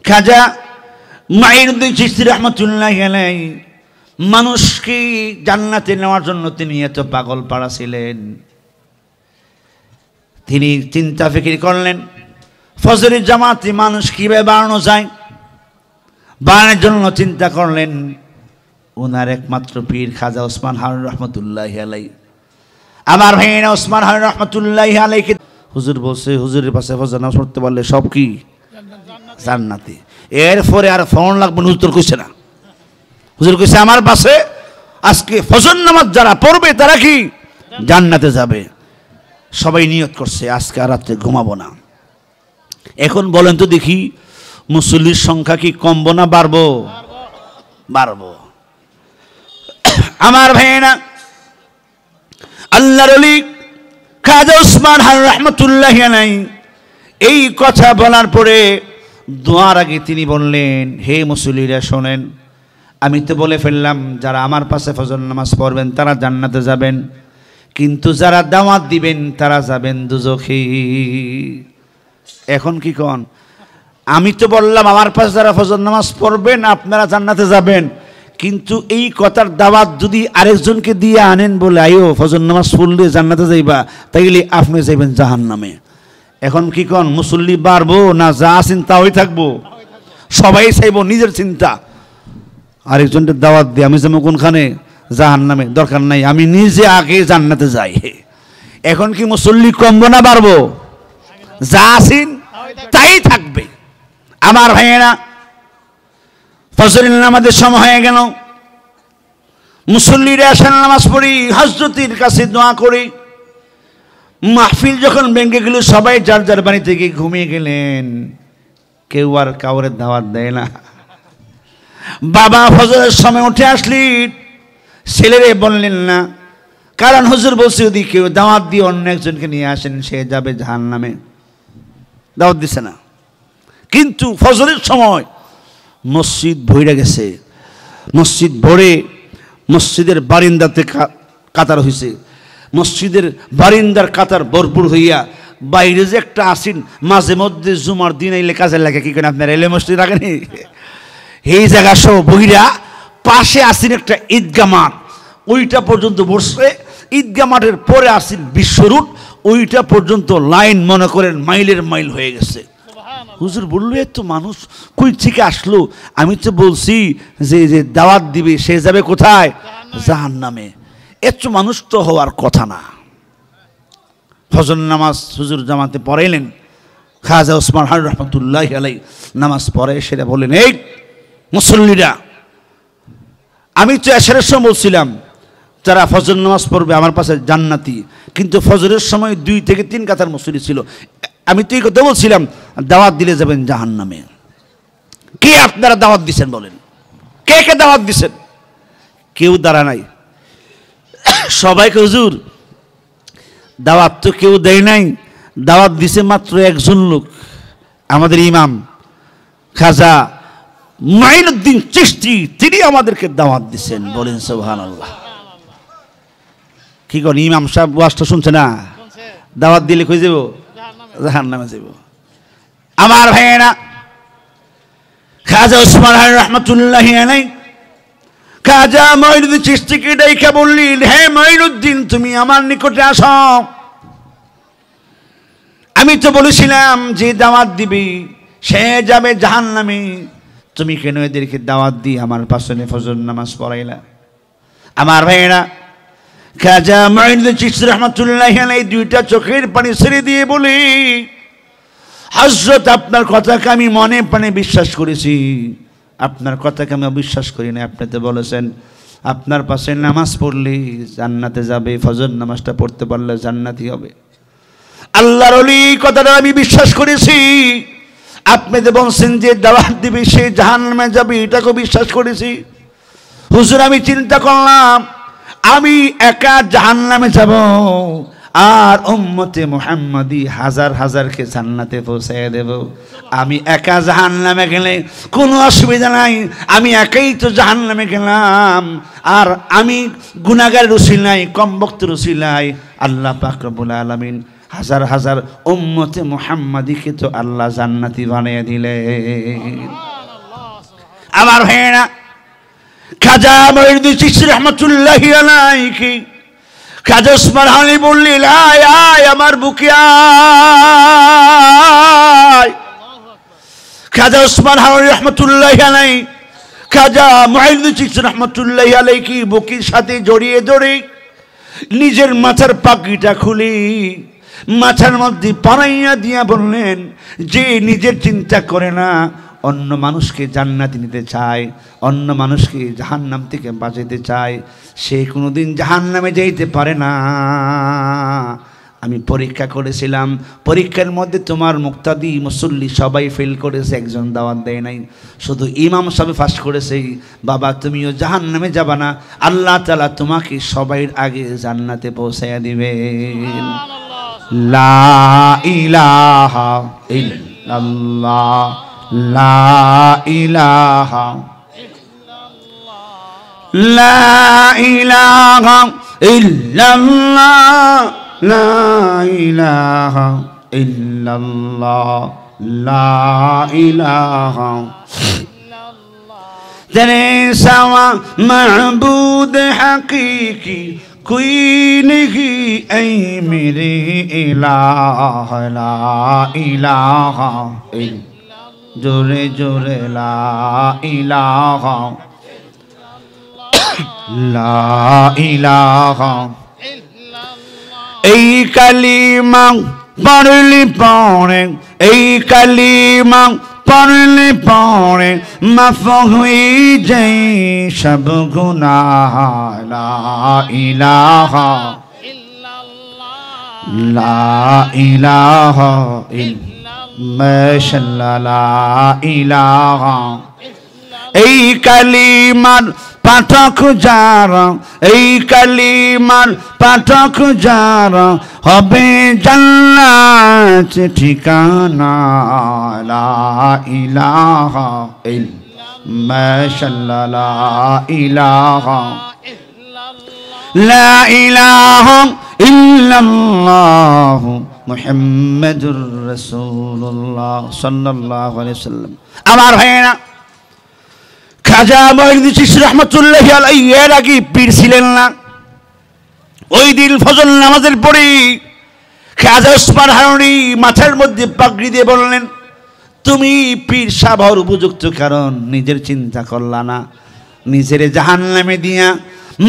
খাজা মুঈনুদ্দিন চিশতি রাহমাতুল্লাহি আলাইহি মানুষকে জান্নাতে নেওয়ার জন্য তিনি এত পাগল পাড়া ছিলেন। তিনি চিন্তা ফিকির করলেন ফজরের জামাতে মানুষ কিভাবে বাড়ানো যায়। বাড়ানোর জন্য চিন্তা করলেন ওনার একমাত্র পীর খাজা ওসমান হারুন রহমতুল্লাহি আলাইহি। আমার ভাইয়েরা, ওসমান হারুন রহমতুল্লাহি আলাইহি হুজুর বলছে, হুজুরের পাশে ফজর নামাজ পড়তে পারলে সব কি জান্নাতি। এরপরে আর ফোন লাগবে না, হুজুর কইছে না। হুজুর কইছে আমার পাশে আজকে ফজর নামাজ যারা পড়বে তারা কি জান্নাতে যাবে। সবাই নিয়ত করছে আজকে আর রাতে ঘুমাবো না। এখন বলেন তো দেখি, মুসল্লির সংখ্যা কি কমবো না বাড়বো? বাড়বো। আমার ভাইয়েরা, আল্লাহর ওলি খাজা ওসমান হারুন রহমতুল্লাহি আলাইহি এই কথা বলার পরে দোয়ার আগে তিনি বললেন, হে মুসল্লিরা শোনেন, আমি তো বলে ফেললাম যারা আমার পাশে ফজর নামাজ পড়বেন তারা জান্নাতে যাবেন, কিন্তু যারা দাওয়াত দিবেন তারা যাবেন দুজখে। এখন কি কোন? আমি তো বললাম আমার পাশে যারা ফজর নামাজ পড়বেন আপনারা জান্নাতে যাবেন, কিন্তু এই কথার দাওয়াত যদি আরেকজনকে দিয়ে আনেন বলে আইও ফজর নামাজ পড়লে জান্নাতে যাইবা, তাইলে আপনি যাইবেন জাহান্নামে। এখন কি কোন? মুসল্লি বাড়বো না যা আছেন তাই থাকবো? সবাই চাইব নিজের চিন্তা, আরেকজনকে দাওয়াত দিয়ে আমি যেমন কোনখানে জাহান্নামে, দরকার নাই, আমি নিজে আগে জান্নাতে যাই। এখন কি মুসল্লি কমবো না বাড়বো? যা আছেন তাই থাকবে। আমার ভাইয়েরা, ফজরের নামাজের সময় হয়ে গেল, মুসল্লিরা এশার নামাজ পড়ি, হযরতের কাছে দোয়া করি। মাহফিল যখন ভেঙে গেল, সবাই যার যার বাড়ি থেকে ঘুমিয়ে গেলেন, কেউ আর কাউরে দাওয়াত দেয় না। বাবা ফজরের সময় উঠে আসলি, ছেলেরে বললেন না, কারণ হুজুর বলছে যদি কেউ দাওয়াত দিয়ে অন্য একজনকে নিয়ে আসেন সে যাবে জাহান্নামে। দাওয়াত দিছে না। কিন্তু ফজরের সময় মসজিদ ভরে গেছে, মসজিদ ভরে মসজিদের বারিন্দাতে কাতার হয়েছে, মসজিদের বারিন্দার কাতার ভরপুর হইয়া বাইরে যে একটা আসিন মাঝে মধ্যে জুমার দিন এলে কাজে লাগে, কি করেন আপনারা এলে মসজিদ রাখেনি, এই জায়গা সব বহিরা পাশে আসিন একটা ঈদগাহ মাঠ, ওইটা পর্যন্ত বসছে। ঈদগাহ মাঠের পরে আসিন বিশ্ব রুট, ওইটা পর্যন্ত লাইন মনে করেন মাইলের মাইল হয়ে গেছে। হুজুর বললো এত মানুষ কই থেকে আসলো? আমি তো বলছি যে যে দাওয়াত দিবে সে যাবে কোথায়? জাহান্নামে। এত মানুষ তো হওয়ার কথা না। ফজর নামাজ হুজুর জামাতে পড়াইলেন। খাজা ওসমান হারুন রহমতুল্লাহ আলাই নামাজ পড়ে সেটা বললেন, এই মুসল্লিরা, আমি তো এশারের সময় বলছিলাম যারা ফজর নামাজ পড়বে আমার পাশে জান্নাতি, কিন্তু ফজরের সময় 2 থেকে 3 কাতার মুসল্লি ছিল। আমি তো এই কথা বলছিলাম দাওয়াত দিলে যাবেন জাহান্নামে। কে আপনারা দাওয়াত দিচ্ছেন বলেন? কে কে দাওয়াত দিচ্ছেন? কেউ দাঁড়া নাই। সবাইকে হুজুর দাওয়াত তো কেউ দেয় নাই, দাওয়াত দিছে মাত্র একজন লোক, আমাদের ইমাম খাজা মাইনুদ্দিন চিশতি, তিনি আমাদেরকে দাওয়াত দিচ্ছেন। বলেন সুবহানাল্লাহ। কি করেন ইমাম সাহেব ওয়াজটা শুনছে না? দাওয়াত দিলে কই যাব? জাহান্নামে যাব। আমার ভাইয়েরা, খাজা ওসমান হারুন রহমাতুল্লাহি আলাইহি খাজা মাইনুদ্দিন চিশতিকে ডাইকা বললেন, হে মাইনুদ্দিন, তুমি আমার নিকটে আসো। আমি তো বলেছিলাম যে দাওয়াত দিবি সে যাবে জাহান্নামে, তুমি কেন এদেরকে দাওয়াত দিয়ে আমার পাশে ফজর নামাজ পড়াইলা? আমার ভাইয়েরা, খাজা মাইনুদ্দিন চিশতি রহমাতুল্লাহি আলাইহি 2টা চোখের পানি ছেড়ে দিয়ে বলি, হযরত আপনার কথাকে আমি মনে প্রাণে বিশ্বাস করেছি, আপনার কথাকে আমি অবিশ্বাস করি না। আপনি তো বলেছেন আপনার পাশে নামাজ পড়লে জান্নাতে যাবে, ফজর নামাজটা পড়তে পারলে জান্নাতি হবে। আল্লাহর ওলি কথাটা আমি বিশ্বাস করেছি। আপনি যে বলছেন যে দাওয়াত দিবে সে জাহান্নামে যাবে, এটাকে বিশ্বাস করেছি। হুজুর আমি চিন্তা করলাম আমি একা জাহান্নামে যাব আর উম্মতে মুহাম্মাদি হাজার হাজারকে জান্নাতে পৌঁছায় দেব। আমি একা জাহান্নামে গেলে কোনো অসুবিধা নাই, আমি একাই তো জাহান্নামে গেলাম। আর আমি গুনাহগার রসিলাই, কম বক্তের রসিলাই আল্লাহ পাক রব্বুল আলামিন হাজার হাজার উম্মতে মুহাম্মাদিকে তো আল্লাহ জান্নাতি বানিয়ে দিলেন। আমার ভাইয়েরা, খাজা মাইনুদ্দিন চিশতি রহমাতুল্লাহি আলাইহি খাজা ওসমান হারুন বললেন, আয় আয় আমার বুকে আয়। খাজা ওসমান হারুন রহমাতুল্লাহি আলাইহি খাজা মাইনুদ্দিন চিশতি রহমাতুল্লাহি আলাইহি বুকের সাথে জড়িয়ে ধরে নিজের মাথার পাগড়িটা খুলে মাথার মধ্যে পরাইয়া দিয়া বললেন যে নিজের চিন্তা করে না, অন্য মানুষকে জান্নাতে নিতে চায়, অন্য মানুষকে জাহান্নাম থেকে বাঁচাতে চায়, সে কোনোদিন জাহান্নামে যাইতে পারে না। আমি পরীক্ষা করেছিলাম, পরীক্ষার মধ্যে তোমার মুক্তাদি মুসল্লি সবাই ফেল করেছে, একজন দাওয়াত দেয় নাই, শুধু ইমাম সাহেব ফাঁস করেছে। বাবা তুমিও জাহান্নামে যাবা না, আল্লাহ তাআলা তোমাকে সবাইয়ের আগে জান্নাতে পৌঁছাইয়া দিবেন। লা ইলাহা ইল্লাল্লাহ, লা ইলাহা লা ইলাহা ইল্লাল্লাহ, লা ইলাহা ইল্লাল্লাহ, লা ইলাহা তেরে সাওয়া মাবুদ হकीकी कोई नहीं ऐ मेरे इलाह, ला इलाहा जोरे जोरे ला इलाहा, ला इलाहा এই কালিমা পড়লে পড়ে, এই কালিমা পড়লে পড়ে মাফ হয়ে যায় সব গুনাহ। লা ইলাহা লা ইলাহা মাশাআল্লাহ, লা ইলাহা এই কালিমার পাঠক যারা, এই কালিমার পাঠক যারা হবে জান্নাত ঠিকানা। লা ইলাহা মাশাআল্লাহ, লা ইলাহা লা ইলাহা ইল্লাল্লাহ মুহাম্মাদুর রাসূলুল্লাহ সাল্লাল্লাহু আলাইহি ওয়াসাল্লাম। আমার ভাইয়েরা, খাজা মাইনুদ্দিন চিশতি রহমাতুল্লাহি আলাইহি এর আগে পীর ছিলেন না। ওই দিন ফজর নামাজের পরে খাজা ওসমান হারুনি মাথার মধ্যে পাগড়ি দিয়ে বললেন, তুমি পীর সাহেব হওয়ার উপযুক্ত, কারণ নিজের চিন্তা করলা না, নিজের জাহান্নামে দিয়া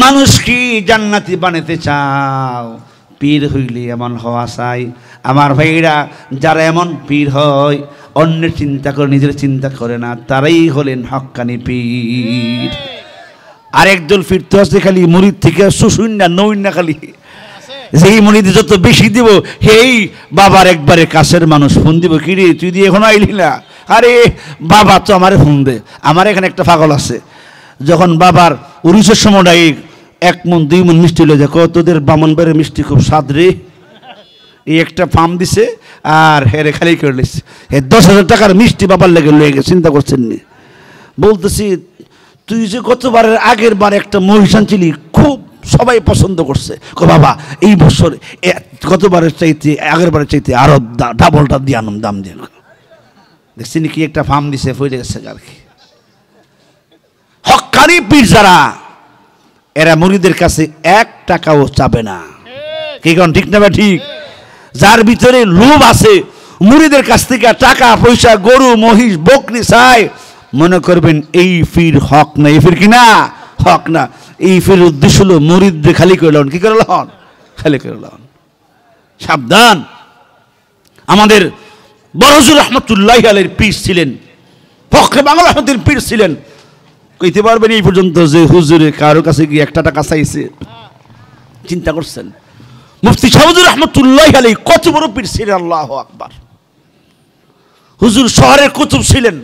মানুষ কি জান্নাতি বানাতে চাও। পীর হইলে এমন হওয়া চাই। আমার ভাইরা, যারা এমন পীর হয়, অন্যের চিন্তা করে নিজের চিন্তা করে না, তারাই হলেন হক্কানি পীর। আরেকদল পীর তো আছে খালি মুরিদ থেকে শুশুন না নইন না, খালি যেই মুরিদ যত বেশি দিব সেই বাবার একবারে কাছের মানুষ ফোন দিব, কিরে তুই দিয়ে এখনো আইলি না, আরে বাবা তো আমারে ফোন দে। আমার এখানে একটা পাগল আছে, যখন বাবার উরুষের সময়টাই 1 মণ 2 মণ মিষ্টি লয়ে যায়, তোদের বামনবাড়ির মিষ্টি খুব স্বাদ রে, এই একটা ফার্ম দিছে আর হেরে খালি করে লিছে, 10,000 টাকার মিষ্টি বাবার লেগে লয়ে গেছে। চিন্তা করছেন নি? বলতেছি তুই যে গতবারের আগের বার একটা মহিষ আনছিলি, খুব সবাই পছন্দ করছে, বাবা এই বছর গতবারের চাইতে আগের বারের চাইতে আরো ডাবলটা দিয়ে আনুন, দাম দিয়ে। দেখছি কি একটা ফার্ম দিছে, ফইরে গেছে আর কি। হক্কানি পীর যারা, এরা মুরিদের কাছে 1 টাকাও চাবে না। কি কোন ঠিক না? ঠিক। যার ভিতরে লোভ আছে, মুরিদের কাছ থেকে টাকা পয়সা, গরু মহিষ বকরি চায়, মনে করবেন এই পীর হক না। এই পীর কি না? হক না। এই পীর উদ্দেশ্য হলো মুরিদদের খালি করে লন। কি করে লন? খালি করে লন। সাবধান। আমাদের বড় হুজুর রহমতুল্লাহ আলাইহির পীর ছিলেন, ফখরে বাংলা আহমদের পীর ছিলেন। কইতে পারবেন এই পর্যন্ত যে হুজুরে কারো কাছে গিয়ে 1 টাকা চাইছে? চিন্তা করছেন? মুফতি শাহবুজুর রহমতুল্লাহ আলাইহি কত বড় পীর ছিলেন, আল্লাহু আকবার। হুজুর শহরের কুতুব ছিলেন।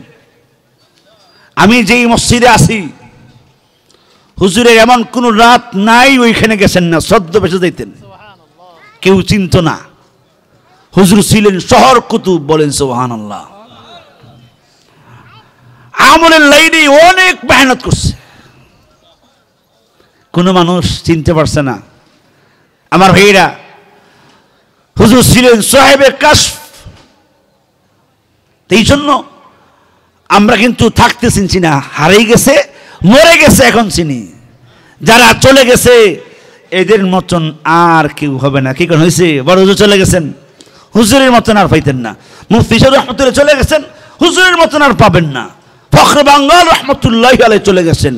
আমি যেই মসজিদে আছি, হুজুরের এমন কোন রাত নাই ওইখানে গেছেন না, ছদ্মবেশে যাইতেন, কেউ চিনত না। হুজুর ছিলেন শহর কুতুব, বলেন সুবহানাল্লাহ। আমলের লাইনে অনেক মেহনত করছে, কোন মানুষ চিনতে পারছে না। আমার ভাইরা, হুজুর ছিলেন সাহেবে কাশফ। এই জন্য আমরা কিন্তু থাকতে চিনছি না, হারিয়ে গেছে, মরে গেছে, এখন চিনি। যারা চলে গেছে এদের মতন আর কেউ হবে না। কি কোন হয়েছে? বড় হুজুর চলে গেছেন, হুজুরের মতন আর পাইতেন না। মুফতি শাহ রহমতুল্লাহ চলে গেছেন, হুজুরের মতন আর পাবেন না। ফখরে বাংলা রহমতুল্লাহ আলাইহি চলে গেছেন,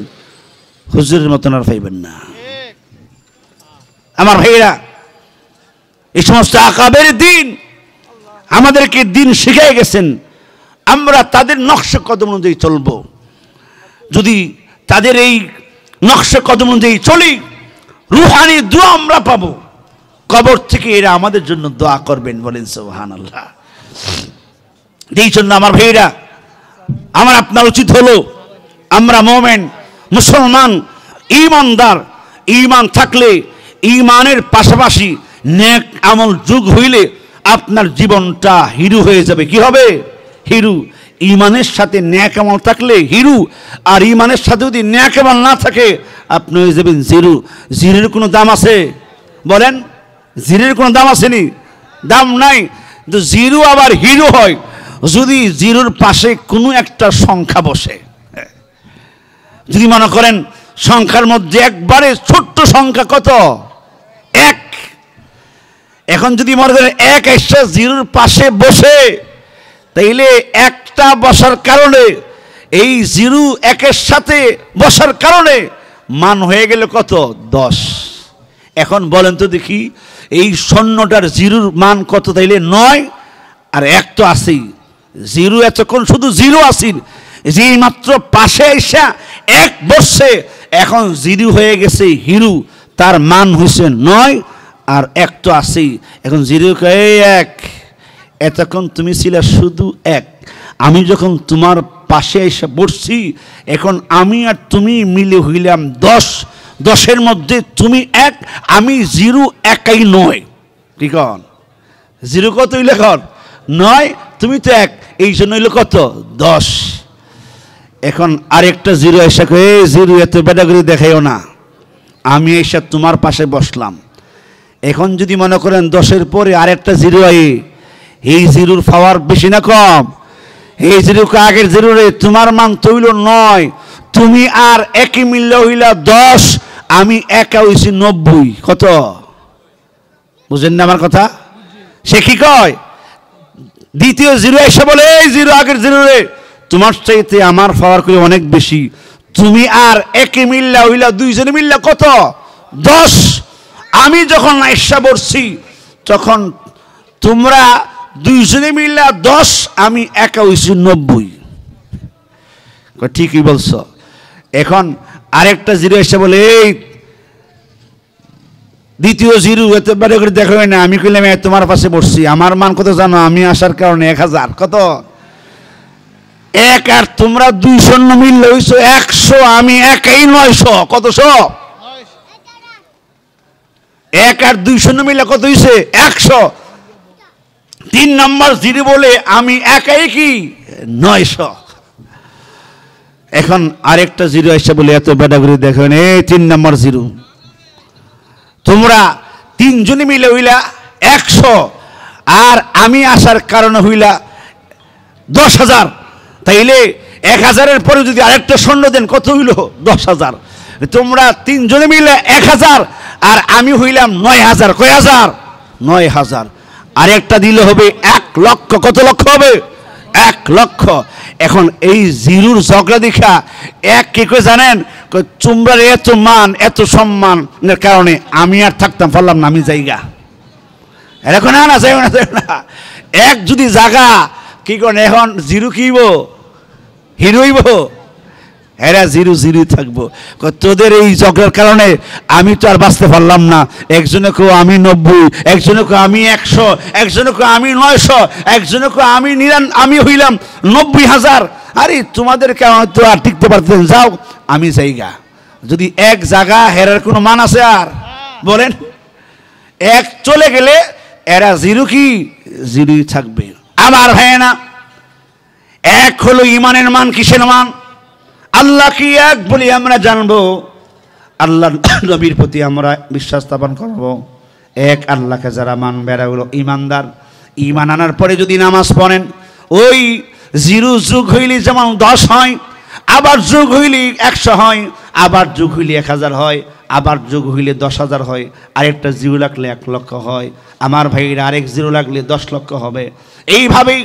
হুজুরের মতন আর পাইবেন না। আমার ভাইরা, এই সমস্ত আকাবের দিন আমাদেরকে দিন শিখাই গেছেন, আমরা তাদের নকশা কদম অনুযায়ী চলব। যদি তাদের এই নকশা কদম অনুযায়ী চলি, রুহানি দোয়া আমরা পাবো। কবর থেকে এরা আমাদের জন্য দোয়া করবেন, বলেন সুবহানাল্লাহ। এই জন্য আমার ভাইরা, আমার আপনার উচিত হলো, আমরা মুমিন মুসলমান ঈমানদার, ঈমান থাকলে, ঈমানের পাশাপাশি নেক আমল যোগ হইলে আপনার জীবনটা হিরু হয়ে যাবে। কি হবে? হিরু। ঈমানের সাথে নেক আমল থাকলে হিরু, আর ঈমানের সাথে যদি নেক আমল না থাকে আপনি হয়ে যাবেন জিরু। জিরুর কোনো দাম আছে? বলেন, জিরুর কোনো দাম আসেনি? দাম নাই। তো জিরু আবার হিরু হয় যদি জিরুর পাশে কোনো একটা সংখ্যা বসে। যদি মনে করেন সংখ্যার মধ্যে একবারে ছোট্ট সংখ্যা কত? 1। এখন যদি মনে করেন 1 এসে জিরুর পাশে বসে, তাইলে একটা বসার কারণে, এই জিরু 1-এর সাথে বসার কারণে মান হয়ে গেল কত? 10। এখন বলেন তো দেখি, এই শূন্যটার জিরুর মান কত? তাইলে 9, আর 1 তো আছেই। জিরু এতক্ষণ শুধু জিরো আসিল, যে মাত্র পাশে এসে 1 বসছে, এখন জিরু হয়ে গেছে হিরু, তার মান হয়েছে 9, আর 1 তো আছেই। এখন জিরু কয়ে 1, এতক্ষণ তুমি ছিলে শুধু 1, আমি যখন তোমার পাশে এসে বসছি, এখন আমি আর তুমি মিলে হইলাম 10। 10-এর মধ্যে তুমি 1, আমি জিরু, একাই 9। কি কন? জিরু কত হইল এখন? 9, তুমি তো 1, এই জন্য হইল কত? 10। এখন আরেকটা জিরো এসে কয়ে, জিরু এত বেদাগরি দেখাইও না, আমি এসে তোমার পাশে বসলাম। এখন যদি মনে করেন 10-এর পরে আরেকটা জিরো আই, এই জিরুর পাওয়ার বেশি না কম? এই জিরুকে আগের জিরুরে তোমার মান তো হইল 9, তুমি আর 1 মিললে হইলা 10, আমি একা হইছি 90। কত? বুঝেন না আমার কথা? সে কি কয়? দ্বিতীয় জিরো এসে বলে, এই জিরো আগের জিরো রে, তোমার চাইতে আমার পাওয়ার করে অনেক বেশি, তুমি আর একে মিল্লা হইলা, দুইজনে মিল্লা কত 10। আমি যখন এসে বসছি তখন তোমরা দুইজনে মিল্লা 10, আমি একা হইছি 90। ঠিকই বলছো। এখন আরেকটা জিরো এসে বলে, এই দ্বিতীয় জিরো এত বারে করে দেখো না, আমি কইলাম তোমার পাশে বসছি, আমার মান কত জানো? আমি আসার কারণে 1000। কত? 1 আর তোমরা 200 মিললে হইছো 100, আমি একাই 900। কত 100? 1 আর 200 মিললে কত হইছে? 100। 3 নম্বর জিরো বলে, আমি একাই কি 900। এখন আরেকটা জিরো এসে বলে, এত বেটা করে দেখেন, এই 3 নম্বর জিরো, তোমরা 3 জনে মিলে হইলা 100, আর আমি আসার কারণে হইলা 10,000। তাইলে 1000-এর পরে যদি আরেকটা শূন্য দেন, কত হইল? 10,000। তোমরা 3 জনে মিলে 1000, আর আমি হইলাম 9,000। কয় হাজার? 9,000। আরেকটা দিলে হবে 1 লক্ষ। কত লক্ষ হবে? 1 লক্ষ। এখন এই জিরোর ঝগড়া দেখা এক কি করে জানেন? তোমরা এত মান এত সম্মানের কারণে আমি আর থাকতাম পারলাম না, আমি জায়গা এখন না যাই না। এক যদি জায়গা কি করেন, এখন জিরো কিব হিরোইব, এরা জিরো জিরো থাকবো। তোদের এই ঝগড়ার কারণে আমি তো আর বাঁচতে পারলাম না। একজনে কেউ আমি 90, একজনে কেউ আমি 100, একজনে কেউ আমি 900, একজনে কেউ আমি হইলাম 90,000। আরে তোমাদের কারণে তো আর টিকতে পারতেন, যাও আমি জায়গা। যদি এক জায়গা হেরার কোনো মান আছে? আর বলেন, এক চলে গেলে এরা জিরো কি জিরোই থাকবে। আমার ভাই না, এক হলো ইমানের মান। কিসের মান? আল্লাহ কি এক বলি আমরা জানবো, আল্লাহ নবীর প্রতি আমরা বিশ্বাস স্থাপন করবো। এক আল্লাহকে যারা মানবে এরা হলো ইমানদার। ইমান আনার পরে যদি নামাজ পড়েন, ওই জিরো যুগ হইলে যেমন 10 হয়, আবার যুগ হইলে 100 হয়, আবার যুগ হইলে 1000 হয়, আবার যুগ হইলে 10,000 হয়, আরেকটা জিরো লাগলে 1 লক্ষ হয়। আমার ভাইয়ের আরেক জিরো লাগলে 10 লক্ষ হবে। এইভাবেই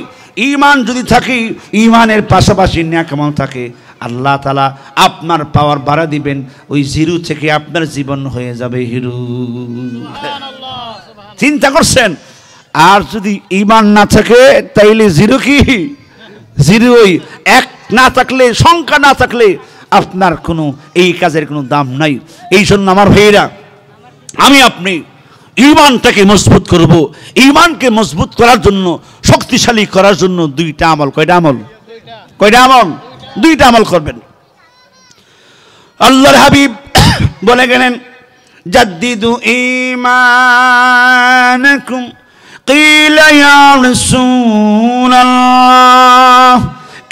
ইমান যদি থাকে, ইমানের পাশাপাশি নেকআমল থাকে, আল্লাহ তাআলা আপনার পাওয়ার বাড়া দিবেন। ওই জিরো থেকে আপনার জীবন হয়ে যাবে হিরো। চিন্তা করছেন? আর যদি ইমান না থাকে তাইলে জিরো কি জিরোই। এক না থাকলে, সংখ্যা না থাকলে আপনার কোনো এই কাজের কোনো দাম নাই। এই জন্য আমার ভাইয়েরা, আমি আপনি ইমানটাকে মজবুত করব। ইমানকে মজবুত করার জন্য, শক্তিশালী করার জন্য 2টা আমল। কয়টা আমল? কয়টা আমল? 2টা আমল করবেন। আল্লাহর হাবিব বলে গেলেন, জাদ্দিদু ঈমানাকুম। কিলা ইয়া রাসূলাল্লাহ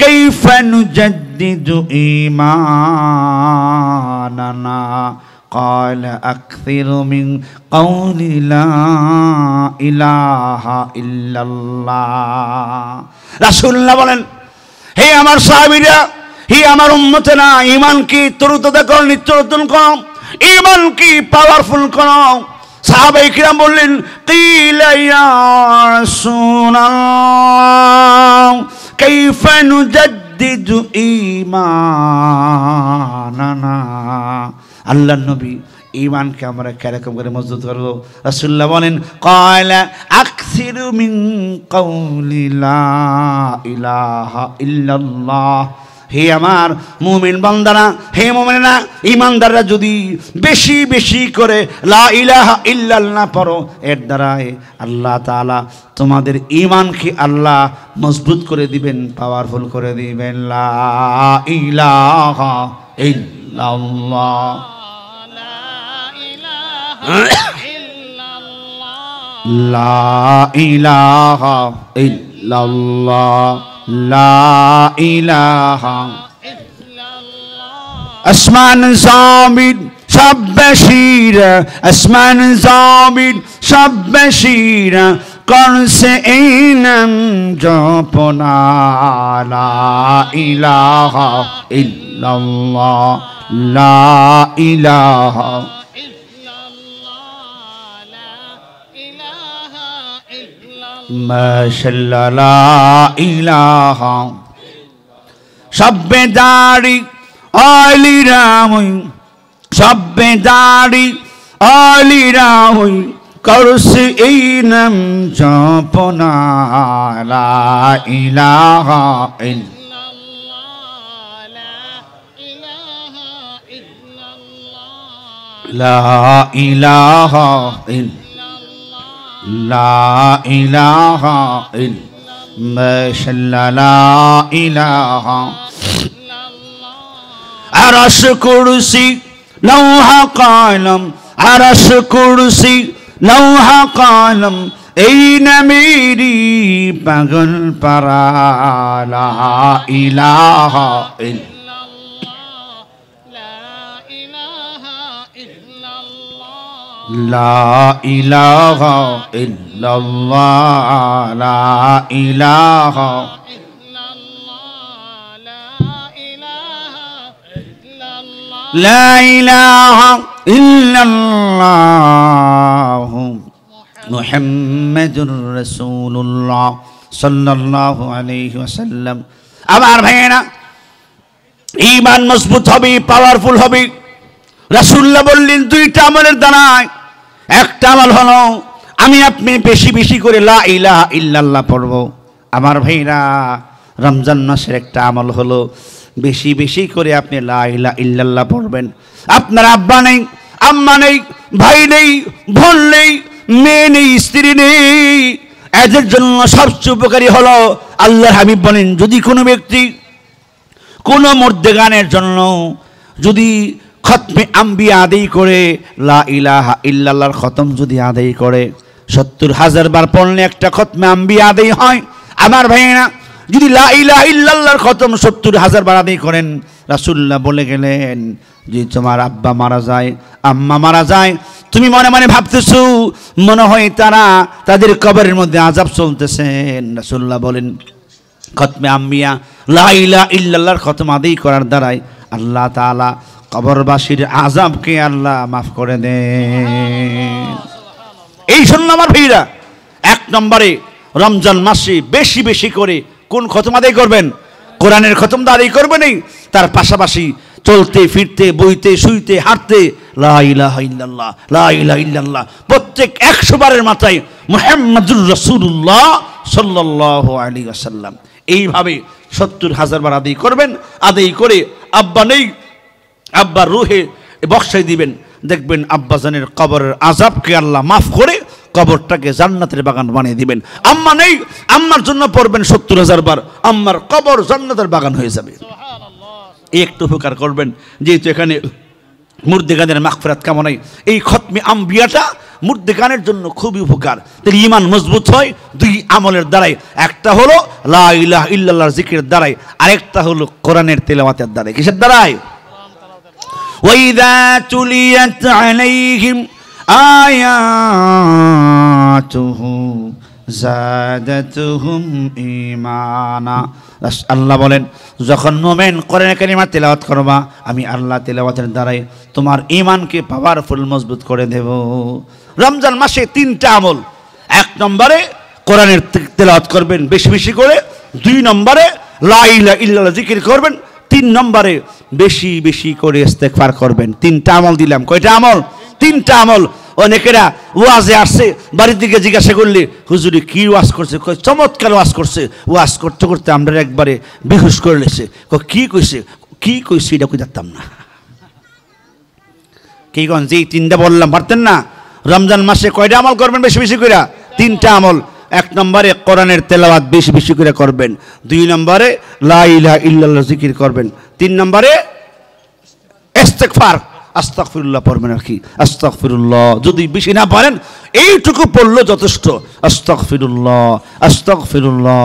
কাইফা নুজাদ্দিদু ঈমানানা? قال أكثر من قول لا إله إلا الله। রাসূলুল্লাহ বলেন, হে আমার সাহাবীরা, হে আমার উম্মতেরা, ঈমান কি তরুতাজা করো, নিত্যনতুন করো, ঈমান কি পাওয়ারফুল করো। সাহাবায়ে কিরাম বললেন, কিলা ইয়া রাসূলাল্লাহ কাইফা নুজাদ্দিদু ঈমানানা? আল্লাহর নবী, ঈমানকে আমরা কিরকম করে মজবুত করব? রাসূলুল্লাহ বলেন, ক্বালা আকসিরু মিন কাউলি লা ইলাহা ইল্লাল্লাহ। হে আমার মুমিন বান্দারা, হে মুমিনা, ঈমানদাররা যদি বেশি বেশি করে লা ইলাহা ইল্লাল্লাহ পড়ো, এর দ্বারাই আল্লাহ তাআলা তোমাদের ঈমানকে আল্লাহ মজবুত করে দিবেন, পাওয়ারফুল করে দিবেন। লা ইলাহা ইল্লাল্লাহ, লা ইলাহা ইল্লাল্লাহ, লা ইলাহা ইল্লাল্লাহ। আসমান জামিন সব বশীরা, আসমান জামিন সব বশীরা, করছে এই নাম জপনা। লা ইলাহা ইল্লাল্লাহ, লা ইলাহা ইল্লাল্লাহ, লা ইলাহা ইল্লাল্লাহ। মাশাআল্লাহ লা ইলাহা সব্বে দাড়ি আলিরা হই সব্বে দাড়ি আলিরা হই করছে এই নাম জপনা লা ইলাহা লা ইলাহা লা ইলাহা মাশাআল্লাহ লা ইলাহা আরশ কুরসি লৌহা কলম আরশ কুরসি লৌহা কলম এই নামেরি পাগল পারা লা ইলাহা লা ইলাহা ইল্লাল্লাহ লা ইলাহা লা ইলাহা ইল্লাল্লাহ মুহাম্মাদুর রাসূলুল্লাহ সাল্লাল্লাহু আলাইহি ওয়াসাল্লাম। আমার ভাইয়েরা, ঈমান মজবুত হবে, পাওয়ারফুল হবে। রাসূলুল্লাহ বললেন দুইটা আমলের দ্বারায়। একটা আমল হলো আমি আপনি বেশি বেশি করে লা ইলাহা ইল্লাল্লাহ পড়ব। আমার ভাইরা, রমজান মাসের একটা আমল হলো বেশি বেশি করে আপনি লা ইলাহা ইল্লাল্লাহ পড়বেন। আপনার আব্বা নেই, আম্মা নেই, ভাই নেই, বোন নেই, মেয়ে নেই, স্ত্রী নেই, এদের জন্য সবচেয়ে উপকারী হলো আল্লাহর হাবিব বলেন, যদি কোনো ব্যক্তি কোনো মুর্দেগানের জন্য যদি খতমে আম্বিয়া আদায় করে, লা ইলাহা ইল্লাল্লাহর খতম যদি আদায় করে, ৭০,০০০ বার পড়লে একটা খতমে আম্বিয়া আদায় হয়। আমার ভাইয়েরা, যদি লা ইলাহা ইল্লাল্লাহর খতম ৭০,০০০ বার আদায় করেন, রাসূলুল্লাহ বলে গেলেন যে তোমার আব্বা মারা যায়, আম্মা মারা যায়, তুমি মনে মনে ভাবতেছো মনে হয় তাদের কবরের মধ্যে আযাব চলতেছেন। রাসূলুল্লাহ বলেন খতমে আম্বিয়া লা ইলাহা ইল্লাল্লাহর খতম আদায় করার দ্বারাই আল্লাহ তাআলা কবরবাসীর আযাবকে আল্লাহ মাফ করে দেন। এই জন্য আমার ভাইরা, এক নম্বরে রমজান মাসে বেশি বেশি করে কোন খতম আদায় করবেন? কোরআনের খতম তো আদায় করবেনই, তার পাশাপাশি চলতে ফিরতে বইতে শুইতে হাঁটতে লা ইলাহা ইল্লাল্লাহ লা ইলাহা ইল্লাল্লাহ প্রত্যেক ১০০ বারের মাথায় মুহাম্মাদুর রাসূলুল্লাহ সাল্লাল্লাহু আলাইহি ওয়াসাল্লাম এইভাবে ৭০,০০০ বার আদায় করবেন। আদায় করে আব্বা নেই, আব্বার রুহে বক্সাই দিবেন, দেখবেন আব্বাজানের কবরের আযাবকে আল্লাহ মাফ করে কবরটাকে জান্নাতের বাগান বানিয়ে দিবেন। আম্মা নেই, আম্মার জন্য পড়বেন ৭০,০০০ বার, আম্মার কবর জান্নাতের বাগান হয়ে যাবে। একটু উপকার করবেন, যেহেতু এখানে মুর্দেগানের মাগফিরাত কামনাই এই খতমে আম্বিয়াটা মুর্দেগানের জন্য খুবই উপকার। তাহলে ঈমান মজবুত হয় দুই আমলের দ্বারাই। একটা হলো লা ইলাহা ইল্লাল্লাহর জিকিরের দ্বারাই, আরেকটা হলো কোরআনের তেলাওয়াতের দ্বারাই। কিসের দ্বারাই? ওয়াইযা তুলিয়াত আলাইহিম আয়াতুহু যাদাতুহুম ঈমানা। আল্লাহ বলেন, যখন মুমিন কোরআন কারিমা তেলাওয়াত করবা, আমি আল্লাহ তেলাওয়াতের দ্বারাই তোমার ঈমানকে পাওয়ারফুল মজবুত করে দেব। রমজান মাসে ৩টা আমল। ১ নম্বরে কোরআনের তেলাওয়াত করবেন বেশি বেশি করে, ২ নম্বরে লা ইলাহা ইল্লাল্লাহ জিকির করবেন, ৩ নম্বরে বেশি বেশি করে ইস্তেগফার করবেন। 3টা আমল দিলাম। কয়টা আমল? 3টা আমল। অনেকেরা ওয়াজে আসছে, বাড়ির দিকে জিজ্ঞাসা করলে হুজুরি কি ওয়াজ করছে, চমৎকার ওয়াজ করছে, ওয়াজ করতে করতে আমরা একবারে বেহুশ করে লেছে। কি কইছে এটা কই জানতাম না। কি কন যেই 3টা বললাম পারতেন না? রমজান মাসে কয়টা আমল করবেন বেশি বেশি করে? 3টা আমল। 1 নম্বরে কোরআনের তেলাওয়াত বেশি বেশি করে করবেন, 2 নম্বরে লা ইলাহা ইল্লাল্লাহ জিকির করবেন, 3 নম্বরে ইস্তেগফার আস্তাগফিরুল্লাহ পড়বেন। আর কি আস্তাগফিরুল্লাহ যদি বেশি না পারেন এইটুকু পড়লে যথেষ্ট। আস্তাগফিরুল্লাহ আস্তাগফিরুল্লাহ।